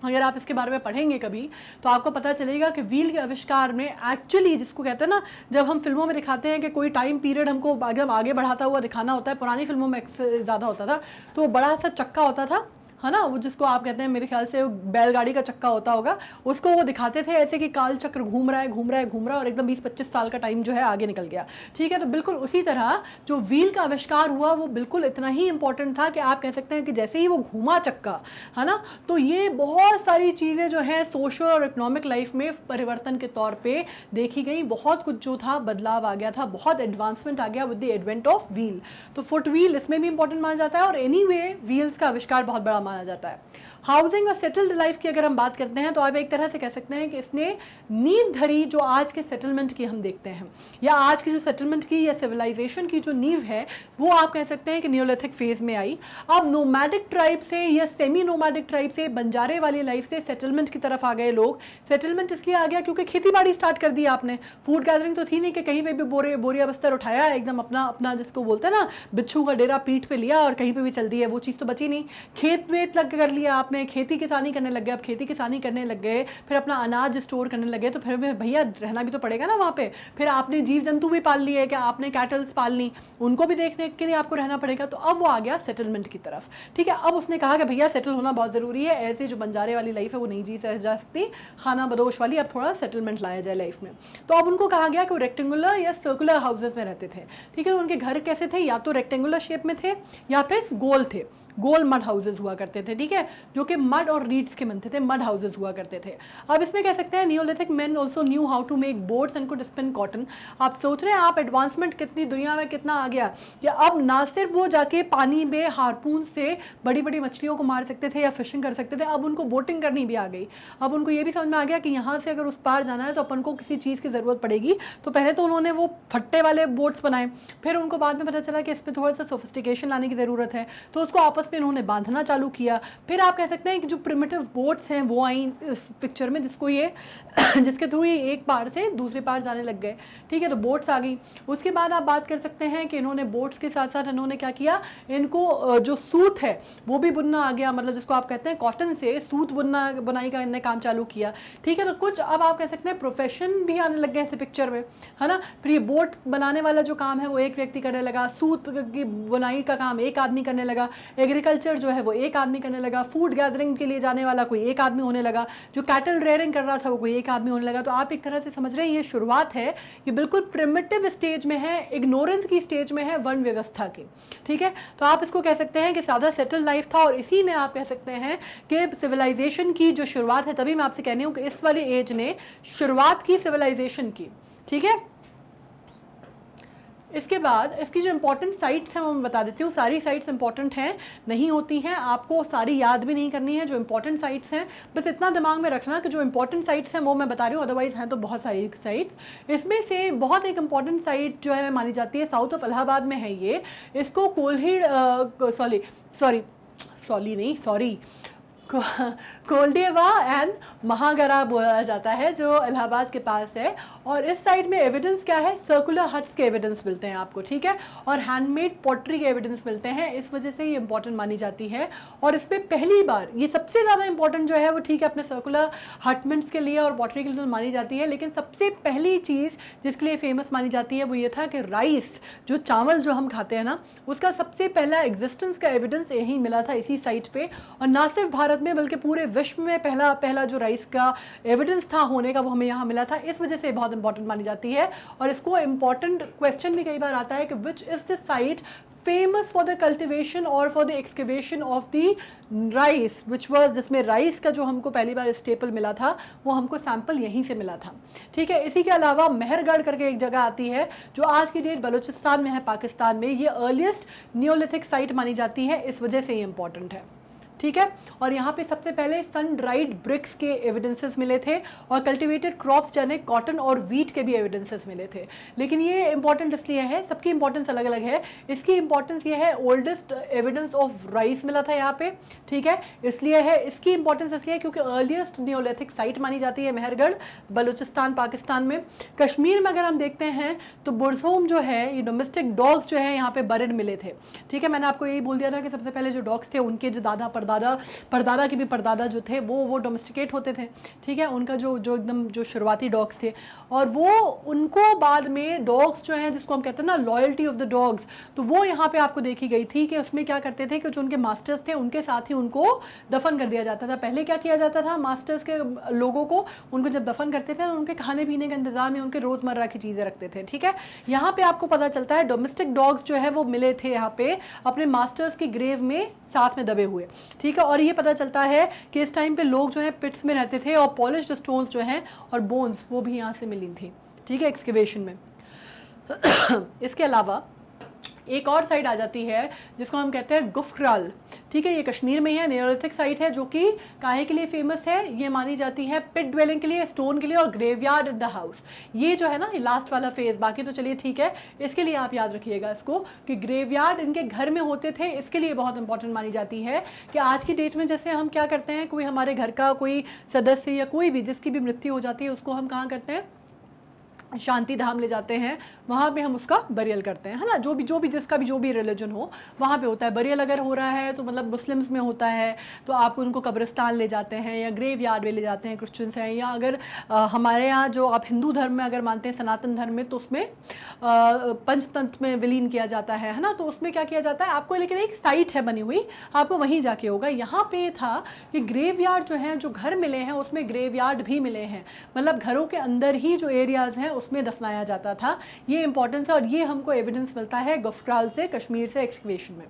अगर आप इसके बारे में पढ़ेंगे कभी तो आपको पता चलेगा कि व्हील के आविष्कार में एक्चुअली, जिसको कहते हैं ना, जब हम फिल्मों में दिखाते हैं कि कोई टाइम पीरियड हमको एकदम आगे बढ़ाता हुआ दिखाना होता है, पुरानी फिल्मों में ज़्यादा होता था, तो वो बड़ा सा चक्का होता था, है ना, वो जिसको आप कहते हैं, मेरे ख्याल से बैलगाड़ी का चक्का होता होगा, उसको वो दिखाते थे ऐसे कि काल चक्र घूम रहा है घूम रहा है घूम रहा है और एकदम 20-25 साल का टाइम जो है आगे निकल गया। ठीक है, तो बिल्कुल उसी तरह जो व्हील का आविष्कार हुआ वो बिल्कुल इतना ही इंपॉर्टेंट था कि आप कह सकते हैं कि जैसे ही वो घूमा चक्का, है ना, तो ये बहुत सारी चीज़ें जो है सोशल और इकोनॉमिक लाइफ में परिवर्तन के तौर पर देखी गई, बहुत कुछ जो था बदलाव आ गया था, बहुत एडवांसमेंट आ गया with the advent of wheel. तो फुट व्हील इसमें भी इंपॉर्टेंट माना जाता है और एनीवे व्हील्स का आविष्कार बहुत बड़ा माना जाता है। हाउसिंग और सेटल्ड लाइफ की अगर हम बात करते हैं तो आप एक तरह से कह सकते हैं कि इसने नींव धरी जो आज के सेटलमेंट की हम देखते हैं, या आज की जो सेटलमेंट की या सिविलाइजेशन की जो नींव है वो आप कह सकते हैं कि नियोलिथिक फेज में आई। अब नोमैडिक ट्राइब से या सेमी नोमैडिक ट्राइब से, बंजारे वाली लाइफ से सेटलमेंट की तरफ आ गए लोग। सेटलमेंट इसलिए आ गया क्योंकि खेती बाड़ी स्टार्ट कर दी आपने, फूड गैदरिंग तो थी नहीं कि कहीं पे भी बोरिया बस्तर उठाया एकदम अपना अपना जिसको बोलते हैं ना बिच्छू का डेरा पीठ पे लिया और कहीं पे भी चल दी है, वो चीज़ तो बची नहीं। खेत वेत लग कर लिया आपने, खेती किसानी करने लग गए, अब खेती किसानी करने लग गए, फिर अपना अनाज स्टोर करने लगे, तो फिर भैया रहना भी तो पड़ेगा ना वहाँ पे। फिर आपने जीव जंतु भी पाल लिए, क्या आपने कैटल्स पाल ली, उनको भी देखने के लिए आपको रहना पड़ेगा। तो अब वो आ गया सेटलमेंट की तरफ। ठीक है, अब उसने कहा कि भैया सेटल होना बहुत ज़रूरी है, ऐसे जो बंजारे वाली लाइफ है वो नहीं जी जा सकती, खाना बदोश वाली, अब थोड़ा सेटलमेंट लाया जाए लाइफ में। तो अब उनको कहा गया कि वो रेक्टेंगुलर या सर्कुलर हाउसेज में रहते थे। ठीक है, तो उनके घर कैसे थे, या तो रेक्टेंगुलर शेप में थे या फिर गोल थे, गोल मड हाउसेज हुआ करते थे। ठीक है, जो कि मड और रीड्स के बनते थे, मड हाउसेज हुआ करते थे। अब इसमें कह सकते हैं neolithic men also knew how to make boats and could spin cotton. आप सोच रहे हैं आप एडवांसमेंट कितनी दुनिया में कितना आ गया, या अब ना सिर्फ वो जाके पानी में हारपून से बड़ी बड़ी मछलियों को मार सकते थे या फिशिंग कर सकते थे, अब उनको बोटिंग करनी भी आ गई। अब उनको ये भी समझ में आ गया कि यहाँ से अगर उस पार जाना है तो अपन को किसी चीज़ की ज़रूरत पड़ेगी। तो पहले तो उन्होंने वो फट्टे वाले बोट्स बनाए, फिर उनको बाद में पता चला कि इस पर थोड़ा सा सोफिस्टिकेशन लाने की ज़रूरत है, तो उसको आपस में इन्होंने बांधना चालू किया। फिर आप कह सकते हैं कि जो प्रिमिटिव बोट्स हैं वो आई इस पिक्चर में, जिसको ये जिसके थ्रू ये एक पार से दूसरे पार जाने लग गए। ठीक है, तो बोट्स आ गई। उसके बाद आप बात कर सकते हैं कि इन्होंने बोट्स के साथ साथ इन्होंने क्या किया, इनको जो सूत है वो भी बुनना आ गया, मतलब जिसको आप कहते हैं कॉटन से सूत बुनाई का इन्होंने काम चालू किया। ठीक है, तो कुछ अब आप कह सकते हैं प्रोफेशन भी आने लग गए इस पिक्चर में, है ना। फिर ये बोट बनाने वाला जो काम है वो एक व्यक्ति करने लगा, सूत की बुनाई का काम एक आदमी करने लगा, एग्रीकल्चर जो है वो एक आदमी करने लगा, फूड गैदरिंग के लिए जाने वाला कोई एक आदमी होने लगा, जो कैटल रेयरिंग कर रहा था वो कोई एक आदमी होने लगा। तो आप एक तरह से समझ रहे हैं ये शुरुआत है, ये बिल्कुल प्रिमिटिव स्टेज में है, इग्नोरेंस की स्टेज में है वर्ण व्यवस्था की। ठीक है, तो आप इसको कह सकते हैं कि सादा सेटल लाइफ था, और इसी में आप कह सकते हैं कि सिविलाइजेशन की जो शुरुआत है, तभी मैं आपसे कह रही हूँ कि इस वाली एज ने शुरुआत की सिविलाइजेशन की। ठीक है, इसके बाद इसकी जो इंपॉर्टेंट साइट्स हैं वो मैं बता देती हूँ। सारी साइट्स इंपॉर्टेंट हैं नहीं होती हैं, आपको सारी याद भी नहीं करनी है। जो इंपॉर्टेंट साइट्स हैं बस इतना दिमाग में रखना कि जो इंपॉर्टेंट साइट्स हैं वो मैं बता रही हूँ, अदरवाइज हैं तो बहुत सारी साइट्स। इसमें से बहुत एक इंपॉर्टेंट साइट जो है मानी जाती है, साउथ ऑफ इलाहाबाद में है ये। इसको कोल्हिड़ कोल्डेवा एंड महागरा बोला जाता है, जो इलाहाबाद के पास है। और इस साइड में एविडेंस क्या है, सर्कुलर हट्स के एविडेंस मिलते हैं आपको। ठीक है, और हैंडमेड पॉटरी के एविडेंस मिलते हैं, इस वजह से ये इंपॉर्टेंट मानी जाती है। और इस पर पहली बार ये सबसे ज़्यादा इंपॉर्टेंट जो है वो, ठीक है, अपने सर्कुलर हटमेंट्स के लिए और पॉटरी के लिए तो मानी जाती है, लेकिन सबसे पहली चीज़ जिसके लिए फेमस मानी जाती है वो ये था कि राइस, जो चावल जो हम खाते हैं ना, उसका सबसे पहला एग्जिस्टेंस का एविडेंस यही मिला था इसी साइट पे। और ना सिर्फ भारत में बल्कि पूरे विश्व में पहला जो राइस का एविडेंस था होने का वो हमें यहाँ मिला था, इस वजह से बहुत इंपॉर्टेंट मानी जाती है। और इसको इंपॉर्टेंट क्वेश्चन भी कई बार आता है कि which is the site famous for the cultivation और for the excavation of the rice which was, जिसमें राइस का जो हमको पहली बार स्टेपल मिला था वो हमको सैंपल यहीं से मिला था। ठीक है, इसी के अलावा मेहरगढ़ करके एक जगह आती है जो आज की डेट बलूचिस्तान में है, पाकिस्तान में। ये अर्लीस्ट नियोलिथिक साइट मानी जाती है, इस वजह से ये इंपॉर्टेंट है। ठीक है, और यहाँ पे सबसे पहले सन ड्राइड ब्रिक्स के एविडेंसेस मिले थे, और कल्टिवेटेड क्रॉप्स यानी कॉटन और वीट के भी एविडेंसेस मिले थे। लेकिन ये इंपॉर्टेंट इसलिए है, सबकी इंपॉर्टेंस अलग अलग है। इसकी इंपॉर्टेंस ये है, ओल्डेस्ट एविडेंस ऑफ राइस मिला था यहाँ पे। ठीक है, इसलिए है, इसकी इंपॉर्टेंस इसलिए क्योंकि अर्लीस्ट नियोलिथिक साइट मानी जाती है मेहरगढ़, बलूचिस्तान, पाकिस्तान में। कश्मीर में अगर हम देखते हैं तो बुरसोम जो है, ये डोमेस्टिक डॉग्स जो है यहाँ पे बर्ड मिले थे। ठीक है, मैंने आपको यही बोल दिया था कि सबसे पहले जो डॉग्स थे उनके जो दादा परदादा के भी परदादा जो थे वो डोमेस्टिकेट होते थे, ठीक है, उनका जो एकदम जो शुरुआती डॉग्स थे, और वो उनको बाद में डॉग्स जो हैं जिसको हम कहते हैं ना लॉयल्टी ऑफ द डॉग्स, तो वो यहाँ पे आपको देखी गई थी कि उसमें क्या करते थे कि जो उनके मास्टर्स थे उनके साथ ही उनको दफन कर दिया जाता था। पहले क्या किया जाता था, मास्टर्स के लोगों को उनको जब दफन करते थे उनके खाने पीने का इंतजाम या उनके रोजमर्रा की चीजें रखते थे, ठीक है। यहाँ पे आपको पता चलता है डोमेस्टिक डॉग्स जो है वो मिले थे यहाँ पे अपने मास्टर्स की ग्रेव में साथ में दबे हुए, ठीक है। और ये पता चलता है कि इस टाइम पे लोग जो है पिट्स में रहते थे और पॉलिश्ड स्टोन्स जो हैं और बोन्स वो भी यहाँ से मिली थी, ठीक है, एक्सकेवेशन में। इसके अलावा एक और साइट आ जाती है जिसको हम कहते हैं गुफक्राल, ठीक है, ये कश्मीर में है, नियोलिथिक साइट है जो कि काहे के लिए फेमस है, ये मानी जाती है पिट ड्वेलिंग के लिए, स्टोन के लिए और ग्रेवयार्ड इन द हाउस। ये जो है ना ये लास्ट वाला फेज, बाकी तो चलिए ठीक है, इसके लिए आप याद रखिएगा इसको कि ग्रेवयार्ड इनके घर में होते थे, इसके लिए बहुत इंपॉर्टेंट मानी जाती है कि आज की डेट में जैसे हम क्या करते हैं, कोई हमारे घर का कोई सदस्य या कोई भी जिसकी भी मृत्यु हो जाती है उसको हम कहाँ करते हैं, शांति धाम ले जाते हैं, वहाँ पे हम उसका बरियल करते हैं, है ना, जो भी जिसका भी जो भी रिलीजन हो वहाँ पे होता है बरियल। अगर हो रहा है तो मतलब मुस्लिम्स में होता है तो आप उनको कब्रिस्तान ले जाते हैं या ग्रेव यार्ड में ले जाते हैं, क्रिश्चियंस हैं, या अगर हमारे यहाँ जो आप हिंदू धर्म में अगर मानते हैं सनातन धर्म में तो उसमें पंचतंत्र में विलीन किया जाता है ना, तो उसमें क्या किया जाता है आपको, लेकिन एक साइट है बनी हुई, आपको वहीं जाके होगा। यहाँ पे था कि ग्रेव यार्ड जो है, जो घर मिले हैं उसमें ग्रेव यार्ड भी मिले हैं, मतलब घरों के अंदर ही जो एरियाज हैं उसमें दफनाया जाता था। ये इंपॉर्टेंस है और ये हमको एविडेंस मिलता है गुफक्राल से, कश्मीर से, एक्सकेवेशन में,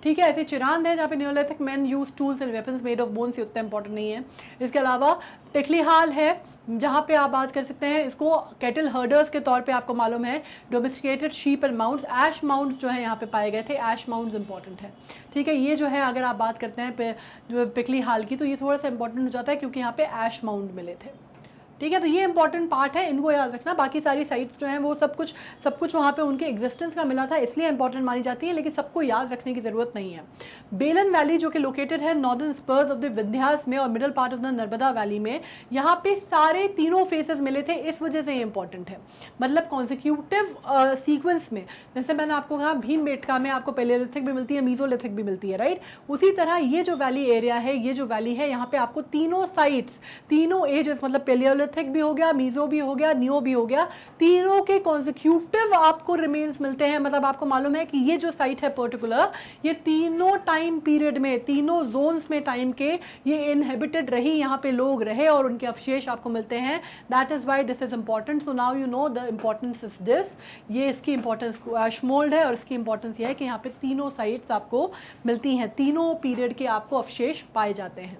ठीक है। ऐसे चिरांद है जहाँ पे Neolithic man use tools and weapons made of bones, ये उतना इंपॉर्टेंट नहीं है। इसके अलावा टिकलीहाल है जहाँ पे आप बात कर सकते हैं, इसको कैटल हर्डर्स के तौर पे आपको मालूम है, domesticated sheep and mounds, ash mounds जो है यहाँ पे पाए गए थे, ऐश माउंट्स इंपॉर्टेंट है, ठीक है। ये जो है अगर आप बात करते हैं पिकलीहाल की तो ये थोड़ा सा इंपॉर्टेंट हो जाता है क्योंकि यहाँ पे ऐश माउंट मिले थे, ठीक है। तो ये इंपॉर्टेंट पार्ट है, इनको याद रखना। बाकी सारी साइट्स जो हैं वो सब कुछ वहाँ पे उनके एग्जिस्टेंस का मिला था इसलिए इंपॉर्टेंट मानी जाती है, लेकिन सबको याद रखने की ज़रूरत नहीं है। बेलन वैली जो कि लोकेटेड है northern Spurs of the Vindhyas में और middle part of the Narmada valley में, यहाँ पे सारे तीनों फेसेस मिले थे, इस वजह से ये इंपॉर्टेंट है, मतलब कॉन्सिक्यूटिव सीक्वेंस में। जैसे मैंने आपको कहा भीमबेटका में आपको पैलेलिथिक भी मिलती है, मीजोलिथिक भी मिलती है, राइट। उसी तरह ये जो वैली एरिया है, ये जो वैली है, यहाँ पे आपको तीनों साइट्स, तीनों एजेस, मतलब पैलियोलिथिक भी हो गया, मीजो भी हो गया, नियो भी हो गया, तीनों के कॉन्सिक्यूटिव आपको रिमेन्स मिलते हैं। मतलब आपको मालूम है कि ये जो साइट है पर्टिकुलर, ये तीनों टाइम पीरियड में, तीनों जोन्स में टाइम के ये इनहेबिटेड रही, यहाँ पे लोग रहे और उनके अवशेष आपको मिलते हैं। That is why this is important. So now you know the importance is this, ये इसकी इंपॉर्टेंस एशमोल्ड है और इसकी इंपॉर्टेंस ये है कि यहाँ पे तीनों साइट्स आपको मिलती हैं, तीनों पीरियड के आपको अवशेष पाए जाते हैं,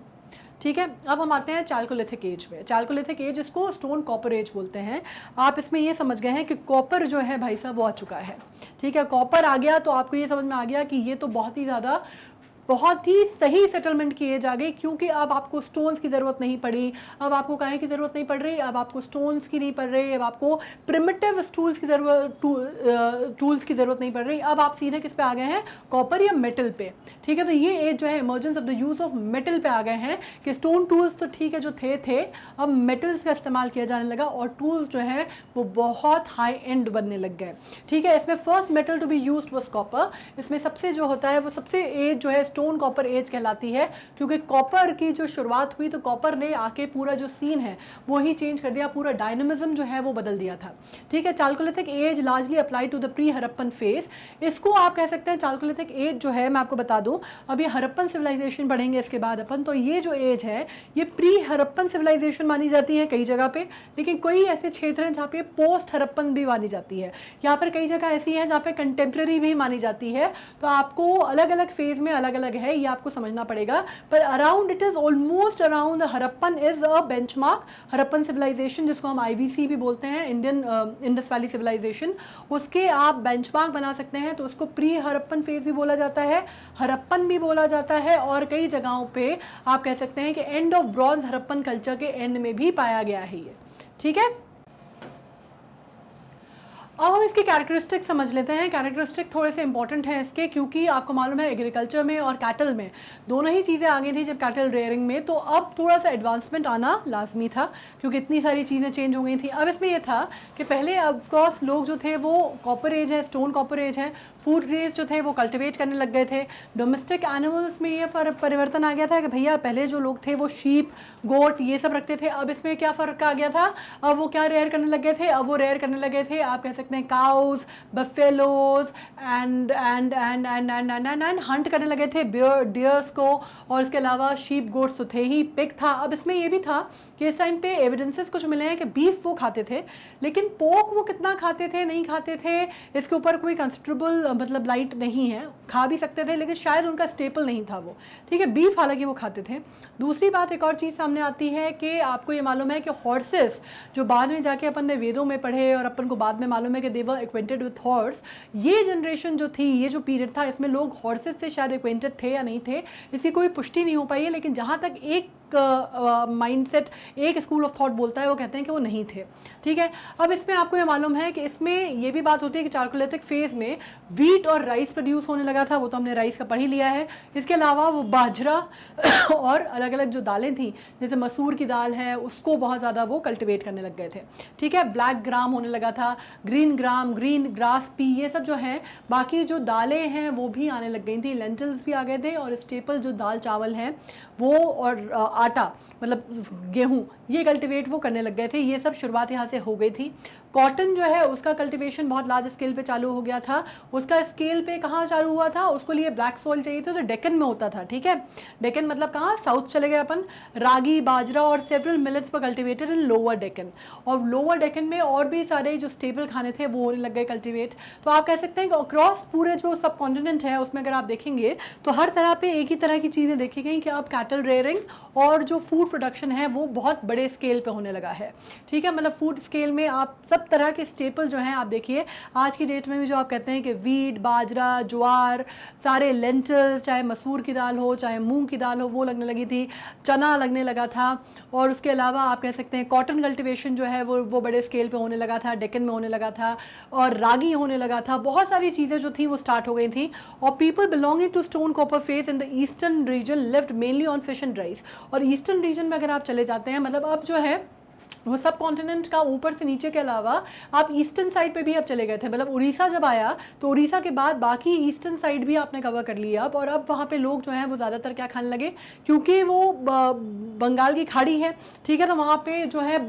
ठीक है। अब हम आते हैं चाल्कोलिथिक एज में। चाल्कोलिथिक एज, इसको स्टोन कॉपर एज बोलते हैं। आप इसमें ये समझ गए हैं कि कॉपर जो है भाई साहब वो आ चुका है, ठीक है। कॉपर आ गया तो आपको ये समझ में आ गया कि ये तो बहुत ही ज़्यादा बहुत ही सही सेटलमेंट की एज आ गई, क्योंकि अब आपको स्टोन्स की ज़रूरत नहीं पड़ी, अब आपको काहे की ज़रूरत नहीं पड़ रही, अब आपको स्टोन्स की नहीं पड़ रही, अब आपको प्रिमिटिव टूल्स की ज़रूरत नहीं पड़ रही। अब आप सीधे किस पे आ गए हैं, कॉपर या मेटल पे, ठीक है। तो ये एज जो है emergence of the use of metal पे आ गए हैं कि स्टोन टूल्स तो ठीक है जो थे, अब मेटल्स का इस्तेमाल किया जाने लगा और टूल्स जो है वो बहुत हाई एंड बनने लग गए, ठीक है। इसमें first metal to be used was copper. इसमें सबसे जो होता है वो सबसे एज जो है स्टोन कॉपर एज कहलाती है, क्योंकि कॉपर की जो शुरुआत हुई तो कॉपर ने आके पूरा जो सीन है वो ही चेंज कर दिया, पूरा डायनामिज्म जो है वो बदल दिया था, ठीक है। Chalcolithic age largely apply to the pre Harappan phase. इसको आप कह सकते हैं चाल्कोलिथिक एज जो है, मैं आपको बता दूं, अभी हरप्पन सिविलाइजेशन पढ़ेंगे इसके बाद अपन, तो ये जो एज है ये प्री हरप्पन सिविलाइजेशन मानी जाती है कई जगह पे, लेकिन कई ऐसे क्षेत्र हैं जहाँ पे पोस्ट हरप्पन भी मानी जाती है। यहाँ पर कई जगह ऐसी है जहाँ पे कंटेम्प्रेरी भी मानी जाती है। तो आपको अलग अलग फेज में अलग अलग है, ये आपको समझना पड़ेगा। पर around it is almost around the Harappan is a benchmark. Harappan civilisation जिसको हम IVC भी बोलते हैं, इंडियन इंडस वैली सिविलाइजेशन, उसके आप बेंचमार्क बना सकते हैं। तो उसको प्री हरप्पन फेज भी बोला जाता है, हरप्पन भी बोला जाता है, और कई जगहों पे आप कह सकते हैं कि end of bronze Harappan culture के एंड में भी पाया गया है ये, ठीक है। अब हम इसके कैरेक्टरिस्टिक समझ लेते हैं। कैरेक्टरिस्टिक थोड़े से इंपॉर्टेंट हैं इसके, क्योंकि आपको मालूम है एग्रीकल्चर में और कैटल में दोनों ही चीज़ें आ गई थी जब कैटल रेयरिंग में, तो अब थोड़ा सा एडवांसमेंट आना लाजमी था क्योंकि इतनी सारी चीज़ें चेंज हो गई थी। अब इसमें यह था कि पहले ऑफकोर्स लोग जो थे वो कॉपर एज है, स्टोन कॉपर एज है, फूड ग्रेस जो थे वो कल्टिवेट करने लग गए थे। डोमेस्टिक एनिमल्स में ये परिवर्तन आ गया था कि भैया पहले जो लोग थे वो शीप, गोट ये सब रखते थे। अब इसमें क्या फ़र्क आ गया था, अब वो क्या रेयर करने लग गए थे, अब वो रेयर करने लगे थे आप कह सकते हैं काउज, बफेलोज एंड हंट करने लगे थे डियर्स को, और इसके अलावा शीप गोट्स तो थे ही, पिग था। अब इसमें यह भी था कि इस टाइम पे एविडेंसेस कुछ मिले हैं कि बीफ वो खाते थे, लेकिन पोर्क वो कितना खाते थे नहीं खाते थे इसके ऊपर कोई कंसिडरेबल मतलब लाइट नहीं है। खा भी सकते थे लेकिन शायद उनका स्टेपल नहीं था वो, ठीक है। बीफ हालांकि वो खाते थे। दूसरी बात एक और चीज़ सामने आती है कि आपको ये मालूम है कि हॉर्सेस जो बाद में जाके अपन ने वेदों में पढ़े और अपन को बाद में मालूम है कि दे वर एक्वेंटेड विथ हॉर्स, ये जनरेशन जो थी, ये जो पीरियड था, इसमें लोग हॉर्सेस से शायद एक्वेंटेड थे या नहीं थे, इसकी कोई पुष्टि नहीं हो पाई है। लेकिन जहाँ तक एक माइंडसेट, एक स्कूल ऑफ थॉट बोलता है, वो कहते हैं कि वो नहीं थे, ठीक है। अब इसमें आपको ये मालूम है कि इसमें ये भी बात होती है कि चार्कोलिथिक फेज में वीट और राइस प्रोड्यूस होने लगा था, वो तो हमने राइस का पढ़ ही लिया है। इसके अलावा वो बाजरा और अलग अलग जो दालें थी जैसे मसूर की दाल है उसको बहुत ज़्यादा वो कल्टिवेट करने लग गए थे, ठीक है। ब्लैक ग्राम होने लगा था, green gram, green grass P, ये सब जो है बाकी जो दालें हैं वो भी आने लग गई थी, लेंटल्स भी आ गए थे, और स्टेपल जो दाल चावल हैं वो और आटा मतलब गेहूं ये कल्टिवेट वो करने लग गए थे। ये सब शुरुआत यहाँ से हो गई थी। कॉटन जो है उसका कल्टिवेशन बहुत लार्ज स्केल पे चालू हो गया था। उसका स्केल पे कहाँ चालू हुआ था, उसको लिए ब्लैक सॉइल चाहिए था तो डेक्कन में होता था, ठीक है। डेक्कन मतलब कहाँ, साउथ चले गए अपन। रागी, बाजरा और सेवरल मिलेट्स पर कल्टिवेटेड इन लोअर डेक्कन, और लोअर डेक्कन में और भी सारे जो स्टेबल खाने थे वो होने लग गए कल्टिवेट। तो आप कह सकते हैं कि अक्रॉस पूरे जो सब कॉन्टिनेंट है उसमें अगर आप देखेंगे तो हर तरह पे एक ही तरह की चीज़ें देखी गई कि अब कैटल रेयरिंग और जो फूड प्रोडक्शन है वो बहुत बड़े स्केल पे होने लगा है, ठीक है। मतलब फूड स्केल में आप सब तरह के स्टेपल जो हैं आप देखिए आज की डेट में भी जो आप कहते हैं कि वीट, बाजरा, ज्वार, सारे लेंटल्स, चाहे मसूर की दाल हो चाहे मूंग की दाल हो वो लगने लगी थी, चना लगने लगा था। और उसके अलावा आप कह सकते हैं कॉटन कल्टिवेशन जो है वो बड़े स्केल पे होने लगा था, डेक्कन में होने लगा था, और रागी होने लगा था। बहुत सारी चीज़ें जो थी वो स्टार्ट हो गई थी। और people belonging to stone copper phase in the eastern region lived mainly on fish and rice. और ईस्टर्न रीजन में अगर आप चले जाते हैं मतलब अब जो है वो सब कॉन्टिनेंट का ऊपर से नीचे के अलावा आप ईस्टर्न साइड पे भी अब चले गए थे। मतलब उड़ीसा जब आया तो उड़ीसा के बाद बाकी ईस्टर्न साइड भी आपने कवर कर लिया अब। और अब वहाँ पे लोग जो हैं वो ज़्यादातर क्या खाने लगे, क्योंकि वो बंगाल की खाड़ी है, ठीक है। तो वहाँ पे जो है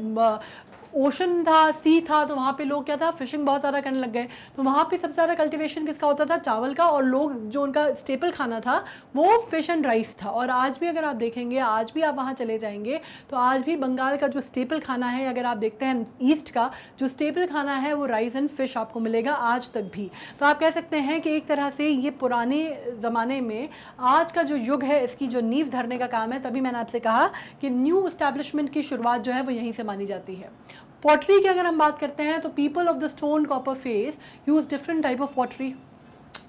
ओशन था, सी था, तो वहाँ पे लोग क्या था, फिशिंग बहुत ज़्यादा करने लग गए। तो वहाँ पे सबसे ज़्यादा कल्टीवेशन किसका होता था, चावल का। और लोग जो उनका स्टेपल खाना था वो फिश एंड राइस था। और आज भी अगर आप देखेंगे, आज भी आप वहाँ चले जाएंगे तो आज भी बंगाल का जो स्टेपल खाना है, अगर आप देखते हैं ईस्ट का जो स्टेपल खाना है वो राइस एंड फिश आपको मिलेगा आज तक भी। तो आप कह सकते हैं कि एक तरह से ये पुराने ज़माने में आज का जो युग है इसकी जो नींव धरने का काम है। तभी मैंने आपसे कहा कि न्यू इस्टेब्लिशमेंट की शुरुआत जो है वो यहीं से मानी जाती है। पॉटरी की अगर हम बात करते हैं तो people of the stone copper face use different type of pottery,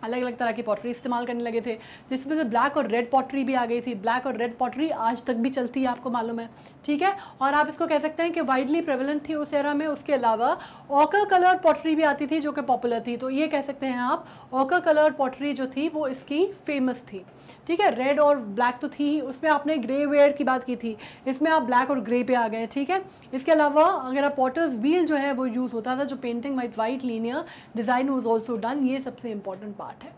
अलग अलग तरह की पॉटरी इस्तेमाल करने लगे थे, जिसमें से ब्लैक और रेड पॉटरी भी आ गई थी। ब्लैक और रेड पॉटरी आज तक भी चलती है, आपको मालूम है, ठीक है। और आप इसको कह सकते हैं कि वाइडली प्रेवलेंट थी उस एरा में। उसके अलावा ऑकर कलर पॉटरी भी आती थी जो कि पॉपुलर थी। तो ये कह सकते हैं आप ऑकर कलर पॉटरी जो थी वो इसकी फेमस थी, ठीक है। रेड और ब्लैक तो थी ही, उसमें आपने ग्रे वेयर की बात की थी, इसमें आप ब्लैक और ग्रे पे आ गए, ठीक है। इसके अलावा अगर आप पॉटर्स व्हील जो है वो यूज़ होता था, जो painting with white linear design was also done. ये सबसे इंपॉर्टेंट पार्ट है।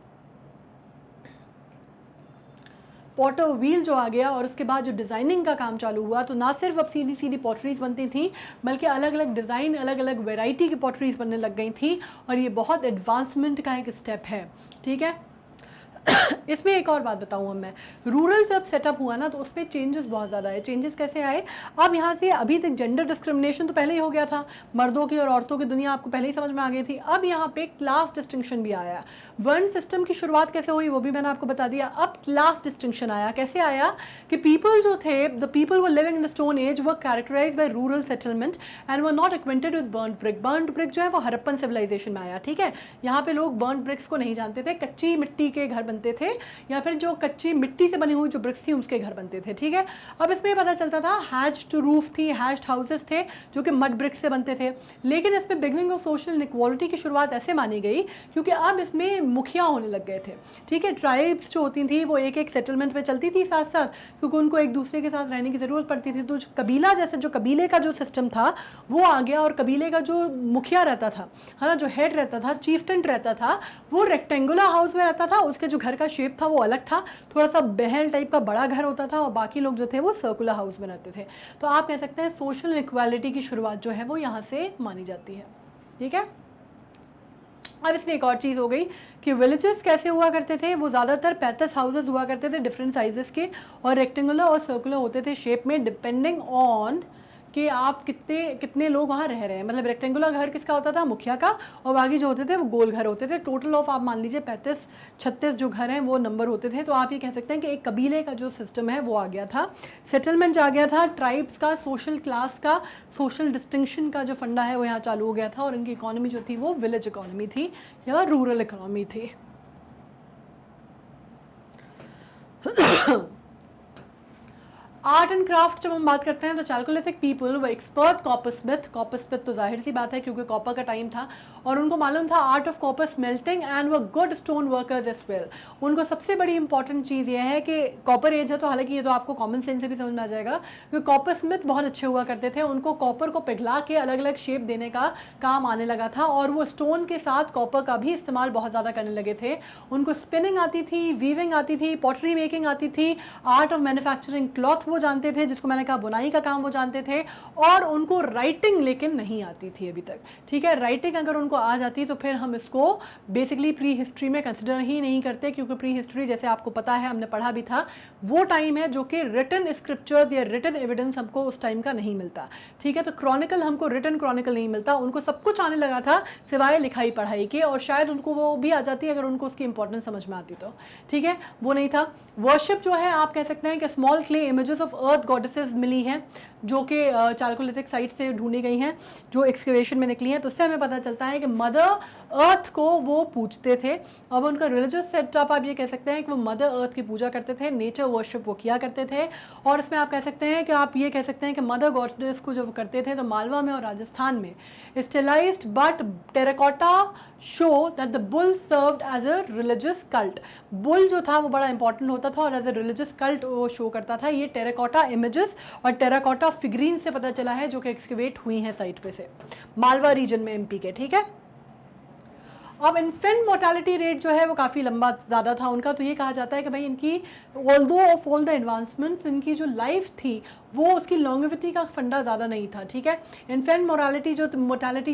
पॉटर व्हील जो आ गया और उसके बाद जो डिज़ाइनिंग का काम चालू हुआ, तो ना सिर्फ अब सीधी सीधी पॉटरीज बनती थी बल्कि अलग अलग डिज़ाइन, अलग अलग वेराइटी की पॉटरीज बनने लग गई थी। और ये बहुत एडवांसमेंट का एक स्टेप है, ठीक है। इसमें एक और बात बताऊँ अब मैं, रूरल जब सेटअप हुआ ना तो उसमें चेंजेस बहुत ज़्यादा है। चेंजेस कैसे आए, अब यहाँ से अभी तक जेंडर डिस्क्रिमिनेशन तो पहले ही हो गया था, मर्दों की और औरतों की दुनिया आपको पहले ही समझ में आ गई थी। अब यहाँ पे क्लास डिस्टिंक्शन भी आया। वर्ण सिस्टम की शुरुआत कैसे हुई वो भी मैंने आपको बता दिया। अब क्लास डिस्टिंक्शन आया। कैसे आया कि पीपल जो थे, the people were living in the stone age were characterised by rural settlement and were not acquainted with burnt brick. Burnt brick जो है वो हरप्पन सिविलाइजेशन में आया, ठीक है। यहाँ पे लोग बर्न्ड ब्रिक्स को नहीं जानते थे, कच्ची मिट्टी के घर बनते थे, या फिर जो कच्ची मिट्टी से बनी हुई जो ब्रिक्स थी उसके घर बनते थे। ठीक है, अब इसमें पता चलता था हैच्ड रूफ थी, हैच्ड हाउसेस थे जो कि मड ब्रिक्स से बनते थे। लेकिन इसमें बिगनिंग ऑफ सोशल इनइक्वालिटी की शुरुआत ऐसे मानी गई क्योंकि अब इसमें मुखिया होने लग गए थे। ठीक है, ट्राइब्स जो होती थी वो एक एक सेटलमेंट में चलती थी साथ साथ, क्योंकि उनको एक दूसरे के साथ रहने की ज़रूरत पड़ती थी। तो जो कबीला जैसे जो कबीले का जो सिस्टम था वो आ गया, और कबीले का जो मुखिया रहता था, है ना, जो हेड रहता था, चीफटेंट रहता था, वो रेक्टेंगुलर हाउस में रहता था। उसके जो घर का शेप था वो अलग था, थोड़ा सा बहल टाइप का बड़ा घर होता था, और बाकी लोग जो थे वो सर्कुलर हाउस में रहते थे। तो आप कह सकते हैं सोशल इक्वालिटी की शुरुआत जो है वो यहाँ से मानी जाती है। ठीक है, अब इसमें एक और चीज़ हो गई कि विलेजेस कैसे हुआ करते थे। वो ज़्यादातर 35 हाउसेस हुआ करते थे डिफरेंट साइजेस के, और रेक्टेंगुलर और सर्कुलर होते थे शेप में, डिपेंडिंग ऑन कि आप कितने लोग वहाँ रह रहे हैं। मतलब रेक्टेंगुलर घर किसका होता था, मुखिया का, और बाकी जो होते थे वो गोल घर होते थे। टोटल ऑफ आप मान लीजिए 35-36 जो घर हैं वो नंबर होते थे। तो आप ये कह सकते हैं कि एक कबीले का जो सिस्टम है वो आ गया था, सेटलमेंट आ गया था, ट्राइब्स का, सोशल क्लास का, सोशल डिस्टिंक्शन का जो फंडा है वो यहाँ चालू हो गया था, और इनकी इकोनॉमी जो थी वो विलेज इकोनॉमी थी या रूरल इकोनॉमी थी। आर्ट एंड क्राफ्ट जब हम बात करते हैं तो चालकोलिथिक पीपल वो एक्सपर्ट कॉपर स्मिथ तो जाहिर सी बात है क्योंकि कॉपर का टाइम था, और उनको मालूम था art of copper smelting, and वो good stone workers as well. उनको सबसे बड़ी इंपॉर्टेंट चीज़ ये है कि कॉपर एज है, तो हालांकि ये तो आपको कॉमन सेंस से भी समझ में आ जाएगा, क्योंकि कॉपर स्मिथ बहुत अच्छे हुआ करते थे। उनको कॉपर को पिघला के अलग अलग शेप देने का काम आने लगा था, और वो स्टोन के साथ कॉपर का भी इस्तेमाल बहुत ज़्यादा करने लगे थे। उनको स्पिनिंग आती थी, वीविंग आती थी, पॉटरी मेकिंग आती थी, आर्ट ऑफ मैन्युफैक्चरिंग क्लॉथ वो जानते थे, जिसको मैंने कहा बुनाई का काम वो जानते थे, और उनको राइटिंग लेकिन नहीं आती थी अभी तक। ठीक है, राइटिंग अगर उनको आ जाती तो फिर हम इसको बेसिकली प्री हिस्ट्री में कंसिडर ही नहीं करते, क्योंकि प्री हिस्ट्री जैसे आपको पता है, हमने पढ़ा भी था, वो टाइम है जो कि रिटन स्क्रिप्चर्स या रिटन एविडेंस हमको उस टाइम का नहीं मिलता। ठीक है, तो क्रॉनिकल हमको रिटन क्रॉनिकल नहीं मिलता। उनको सब कुछ आने लगा था सिवाय लिखाई पढ़ाई के, और शायद उनको वो भी आ जाती अगर उनको उसकी इंपॉर्टेंस समझ में आती तो। ठीक है, वो नहीं था। वर्शिप जो है आप कह सकते हैं कि small clay images of earth goddesses मिली हैं, जो कि चालकोलिथिक साइट से ढूंढी गई हैं, जो एक्सकवेशन में निकली हैं। तो उससे हमें पता चलता है कि मदर अर्थ को वो पूजते थे। अब उनका रिलीजियस सेटअप आप ये कह सकते हैं कि वो मदर अर्थ की पूजा करते थे, नेचर वर्शिप वो किया करते थे। और इसमें आप कह सकते हैं कि आप ये कह सकते हैं कि मदर गॉडेस को जब करते थे तो मालवा में और राजस्थान में stylized but terracotta show that the bull served as a religious cult. Bull जो था वो बड़ा इंपॉर्टेंट होता था और एज अ रिलीजियस कल्ट वो शो करता था। ये टेराकोटा इमेजेस और टेराकोटा फिगरीन से पता चला है, जो कि एक्सकवेट हुई हैं साइट पे से, मालवा रीजन में एमपी के। ठीक है, अब इन्फेंट मोर्टेलिटी रेट जो है वो काफ़ी लंबा ज़्यादा था उनका। तो ये कहा जाता है कि भाई इनकी although of all the advancements, इनकी जो लाइफ थी वो उसकी लॉन्गेविटी का फंडा ज़्यादा नहीं था। ठीक है, इन्फेंट मोर्टेलिटी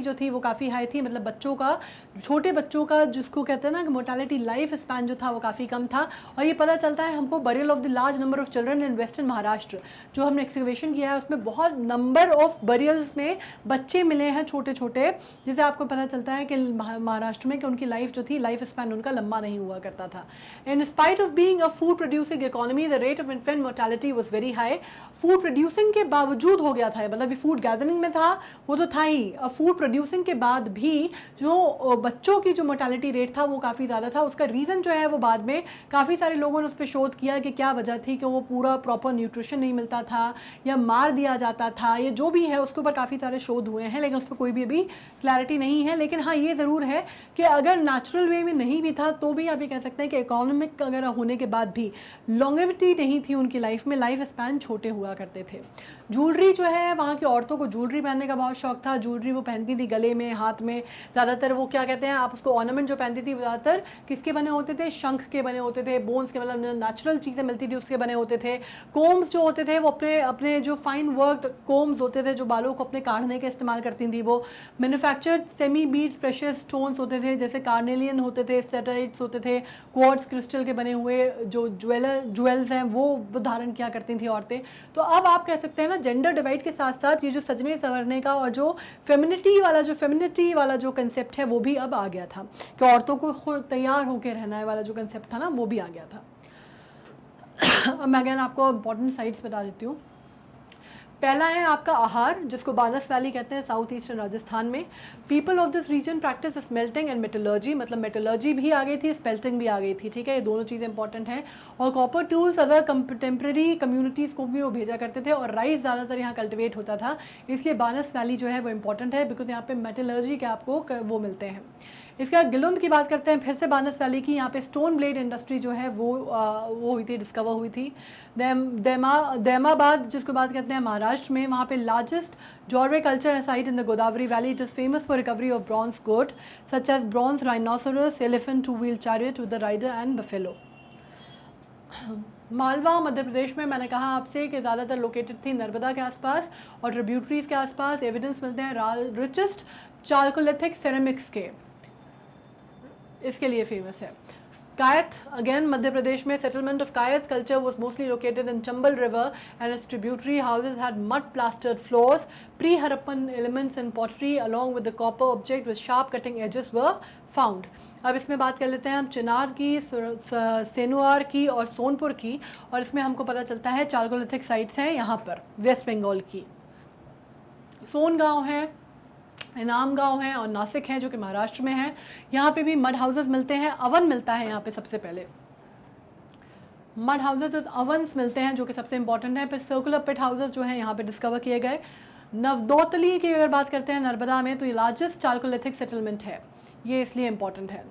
जो थी वो काफ़ी हाई थी, मतलब बच्चों का, छोटे बच्चों का जिसको कहते हैं ना कि मोर्टेलिटी लाइफ स्पैन जो था वो काफ़ी कम था। और ये पता चलता है हमको burial of the large number of children in western Maharashtra, जो हमने एक्सकवेशन किया है उसमें बहुत नंबर ऑफ बरियल्स में बच्चे मिले हैं छोटे छोटे, जिसे आपको पता चलता है कि महाराष्ट्र में कि उनकी लाइफ जो थी, लाइफ स्पैन उनका लंबा नहीं हुआ करता था। In spite of being a food producing economy the rate of infant mortality was very high. Food producing के बावजूद हो गया था, मतलब फूड गैदरिंग में था वो तो था ही, अब फूड प्रोड्यूसिंग के बाद भी जो बच्चों की जो मोर्टेलिटी रेट था वो काफ़ी ज़्यादा था। उसका रीज़न जो है वो बाद में काफ़ी सारे लोगों ने उस पर शोध किया कि क्या वजह थी, कि वो पूरा प्रॉपर न्यूट्रिशन नहीं मिलता था या मार दिया जाता था, ये जो भी है उसके ऊपर काफ़ी सारे शोध हुए हैं, लेकिन उस पर कोई भी अभी क्लैरिटी नहीं है। लेकिन हाँ ये ज़रूर है कि अगर नेचुरल वे में नहीं भी था तो भी आप ये कह सकते हैं कि इकोनॉमिक अगर होने के बाद भी लॉन्गेविटी नहीं थी उनकी लाइफ में, लाइफ स्पैन छोटे हुआ करते थे। ज्वेलरी जो है, वहाँ की औरतों को ज्वेलरी पहनने का बहुत शौक था। ज्वेलरी वो पहनती थी गले में, हाथ में, ज़्यादातर वो क्या कहते हैं आप उसको, ऑर्नामेंट जो पहनती थी ज़्यादातर किसके बने होते थे, शंख के बने होते थे, बोन्स के, मतलब नेचुरल चीज़ें मिलती थी उसके बने होते थे। कोम्स जो होते थे वो अपने अपने जो फाइन वर्क कोम्स होते थे जो बालों को अपने काढ़ने के इस्तेमाल करती थी। वो manufactured semi beads precious stones होते थे, जैसे कार्नेलियन होते थे, स्टेटाइट्स होते थे, क्वार्ट्ज क्रिस्टल के बने हुए जो ज्वेल्स हैं वो धारण किया करती थी औरतें। तो अब आप कह सकते हैं ना, जेंडर डिवाइड के साथ साथ ये जो सजने संवरने का और जो फेमिनिटी वाला जो कंसेप्ट है वो भी अब आ गया था, कि औरतों को खुद तैयार होकर रहना है वाला जो कंसेप्ट था ना वो भी आ गया था। अब मैं अगेन आपको इम्पोर्टेंट साइट्स बता देती हूँ। पहला है आपका आहार, जिसको बानस वैली कहते हैं साउथ ईस्टर्न राजस्थान में। People of this region practice smelting and metallurgy, मतलब मेटलर्जी भी आ गई थी, स्मेल्टिंग भी आ गई थी, ठीक है, ये दोनों चीज़ें इंपॉर्टेंट हैं। और copper tools other contemporary communities को भी वो भेजा करते थे, और राइस ज़्यादातर यहाँ कल्टिवेट होता था, इसलिए बानस वैली जो है वो इंपॉर्टेंट है, बिकॉज यहाँ पे मेटलर्जी के आपको वो मिलते हैं। इसके बाद गिलुंद की बात करते हैं फिर से बानस वैली की। यहाँ पे स्टोन ब्लेड इंडस्ट्री जो है वो हुई थी, डिस्कवर हुई थी। दैमाबाद जिसको बात करते हैं महाराष्ट्र में, वहाँ पे largest Jorwe culture site in the Godavari valley. It is famous for recovery of bronze goat such as bronze rhinoceros, elephant, two wheel chariot with the rider and buffalo. Malwa Madhya Pradesh में, मैंने कहा आपसे कि ज़्यादातर लोकेटेड थी नर्मदा के आसपास और ट्रिब्यूटरीज के आसपास। एविडेंस मिलते हैं रिचेस्ट चाल्कोलिथिक सेरेमिक्स के, इसके लिए फेमस है। कायथ अगेन मध्य प्रदेश में, settlement of Kayatha culture was mostly located in Chambal river and its tributary houses had mud plastered floors. Pre Harappan elements in pottery along with the copper object with sharp cutting edges were found. अब इसमें बात कर लेते हैं हम चिनार की, सेनुआर की और सोनपुर की, और इसमें हमको पता चलता है चाल्कोलिथिक साइट्स हैं यहाँ पर वेस्ट बंगाल की। सोन गाँव है, इनाम गांव है और नासिक है जो कि महाराष्ट्र में है। यहाँ पे भी मड हाउसेस मिलते हैं, अवन मिलता है यहाँ पे सबसे पहले, मड हाउसेस और अवंस मिलते हैं जो कि सबसे इंपॉर्टेंट है। फिर सर्कुलर पिट हाउसेस जो हैं यहाँ पे डिस्कवर किए गए। नवदोतली की अगर बात करते हैं नर्मदा में, तो ये लार्जेस्ट चाल्कोलिथिक सेटलमेंट है, ये इसलिए इंपॉर्टेंट है,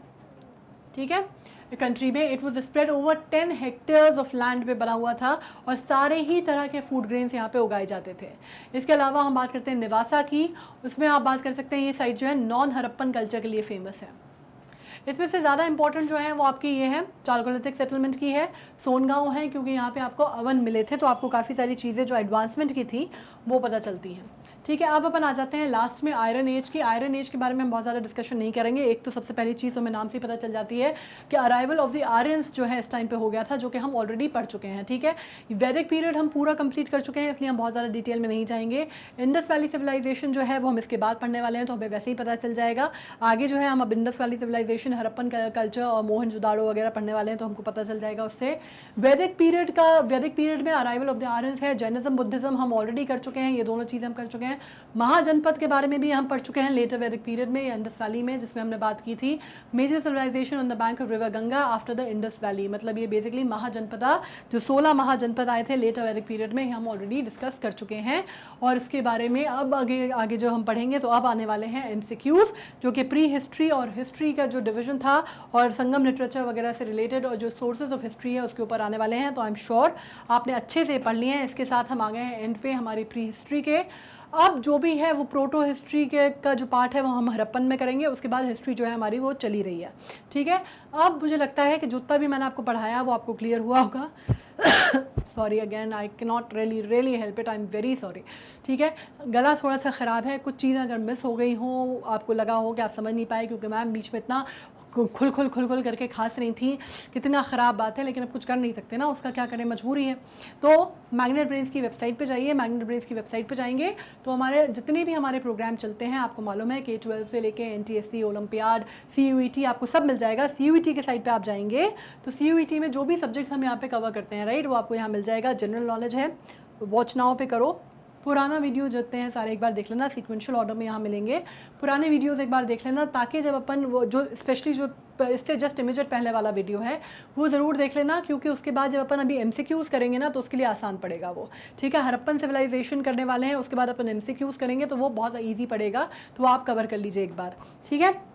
ठीक है, कंट्री में। It was spread over 10 hectares of land पे बना हुआ था और सारे ही तरह के फूड ग्रेन्स यहाँ पे उगाए जाते थे। इसके अलावा हम बात करते हैं निवासा की, उसमें आप बात कर सकते हैं ये साइट जो है नॉन हरप्पन कल्चर के लिए फेमस है। इसमें से ज़्यादा इंपॉर्टेंट जो है वो आपकी ये है चाल्कोलिथिक सेटलमेंट की है, सोनगांव है, क्योंकि यहाँ पे आपको अवन मिले थे, तो आपको काफ़ी सारी चीज़ें जो एडवांसमेंट की थी वो पता चलती हैं, ठीक है। अब अपन आ जाते हैं लास्ट में आयरन एज की। आयरन एज के बारे में हम बहुत ज़्यादा डिस्कशन नहीं करेंगे। एक तो सबसे पहली चीज़ तो हमें नाम से पता चल जाती है कि अराइवल ऑफ द आर्यंस जो है इस टाइम पे हो गया था, जो कि हम ऑलरेडी पढ़ चुके हैं, ठीक है। वैदिक पीरियड हम पूरा कंप्लीट कर चुके हैं, इसलिए हम बहुत ज़्यादा डिटेल में नहीं जाएंगे। इंडस वैली सिविलाइजेशन जो है वो हम इसके बाद पढ़ने वाले हैं, तो हमें वैसे ही पता चल जाएगा। आगे जो है हम अब Indus valley civilisation, Harappan culture और मोहनजोदाड़ो वगैरह पढ़ने वाले हैं, तो हमको पता चल जाएगा उससे। वैदिक पीरियड में अराइवल ऑफ द आर्यंस है। जैनिज्म, बुद्धिज्म हम ऑलरेडी कर चुके हैं, ये दोनों चीज़ें हम कर चुके हैं। महाजनपद के बारे में भी हम पढ़ चुके हैं लेटर वैदिक पीरियड में, इंडस वैली में, जिसमें हमने बात की थी major civilisation on the bank of river Ganga after the Indus valley. मतलब ये बेसिकली महाजनपदा, जो 16 महाजनपद आए थे लेटर वैदिक पीरियड में, हम ऑलरेडी डिस्कस कर चुके हैं। और इसके बारे में अब आगे जो हम पढ़ेंगे, तो अब आने वाले हैं MCQs, जो कि प्री हिस्ट्री और हिस्ट्री का जो डिवीजन था और संगम लिटरेचर वगैरह से रिलेटेड और जो सोर्सेज ऑफ हिस्ट्री है उसके ऊपर आने वाले हैं। तो आई एम श्योर आपने अच्छे से पढ़ लिए हैं। इसके साथ हम आ गए हैं एंड पे हमारी प्री हिस्ट्री के। अब जो भी है वो प्रोटो हिस्ट्री के का जो पार्ट है वो हम हरप्पन में करेंगे, उसके बाद हिस्ट्री जो है हमारी वो चली रही है, ठीक है। अब मुझे लगता है कि जितना भी मैंने आपको पढ़ाया वो आपको क्लियर हुआ होगा। Sorry again, I can not really help it, I am very sorry, ठीक है। गला थोड़ा सा ख़राब है, कुछ चीज़ें अगर मिस हो गई हो, आपको लगा हो कि आप समझ नहीं पाए, क्योंकि मैम बीच में इतना खुल करके खांस रही थी, कितना ख़राब बात है, लेकिन अब कुछ कर नहीं सकते ना, उसका क्या करें, मजबूरी है। तो मैग्नेट ब्रेन्स की वेबसाइट पे जाइए, मैग्नेट ब्रेन्स की वेबसाइट पे जाएंगे तो हमारे जितने भी हमारे प्रोग्राम चलते हैं, आपको मालूम है K-12 से लेके NTSC, ओलंपियाड, CUET, आपको सब मिल जाएगा। CUET के साइट पे आप जाएंगे तो CUET में जो भी सब्जेक्ट्स हम यहाँ पे कवर करते हैं, राइट, वो आपको यहाँ मिल जाएगा। जनरल नॉलेज है, वॉच नाउ पे करो। पुराना वीडियो जितने हैं सारे एक बार देख लेना, सीक्वेंशियल ऑर्डर में यहाँ मिलेंगे। पुराने वीडियोस एक बार देख लेना, ताकि जब अपन वो जो स्पेशली जो इससे जस्ट इमीडिएट पहले वाला वीडियो है वो ज़रूर देख लेना, क्योंकि उसके बाद जब अपन अभी MCQs करेंगे ना, तो उसके लिए आसान पड़ेगा वो, ठीक है। हरप्पन सिविलाइजेशन करने वाले हैं, उसके बाद अपन MCQs करेंगे तो वो बहुत ईजी पड़ेगा, तो आप कवर कर लीजिए एक बार, ठीक है।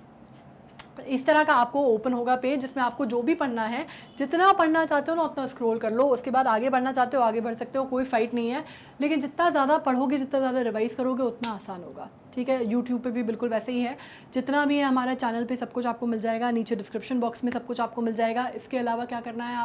इस तरह का आपको ओपन होगा पेज, जिसमें आपको जो भी पढ़ना है, जितना पढ़ना चाहते हो ना उतना स्क्रॉल कर लो। उसके बाद आगे बढ़ना चाहते हो आगे बढ़ सकते हो, कोई फाइट नहीं है। लेकिन जितना ज़्यादा पढ़ोगे, जितना ज़्यादा रिवाइज करोगे, उतना आसान होगा, ठीक है। यूट्यूब पे भी बिल्कुल वैसे ही है, जितना भी है हमारे चैनल पे सब कुछ आपको मिल जाएगा, नीचे डिस्क्रिप्शन बॉक्स में सब कुछ आपको मिल जाएगा। इसके अलावा क्या करना है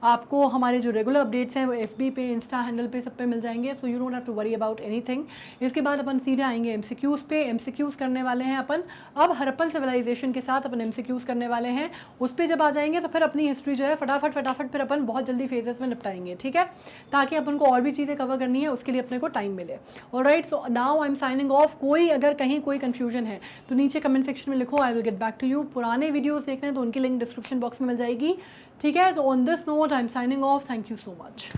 आपको हमारे जो रेगुलर अपडेट्स हैं वो FB पे, इंस्टा हैंडल पे, सब पे मिल जाएंगे, so you don't have to worry about anything. इसके बाद अपन सीधे आएंगे MCQs पे। MCQs करने वाले हैं अपन अब हरप्पन सिविलाइजेशन के साथ अपन MCQs करने वाले हैं। उस पर जब आ जाएंगे तो फिर अपनी हिस्ट्री जो है फटाफट फिर अपन बहुत जल्दी फेजेस में निपटाएंगे, ठीक है, ताकि अपन को और भी चीज़ें कवर करनी है, उसके लिए अपने को टाइम मिले। Alright, so now I am signing off. कोई अगर कहीं कोई कंफ्यूजन है तो नीचे कमेंट सेक्शन में लिखो, I will get back to you. पुराने वीडियोस देखने हैं तो उनकी लिंक डिस्क्रिप्शन बॉक्स में मिल जाएगी, ठीक है। तो on this note I am signing off, thank you so much.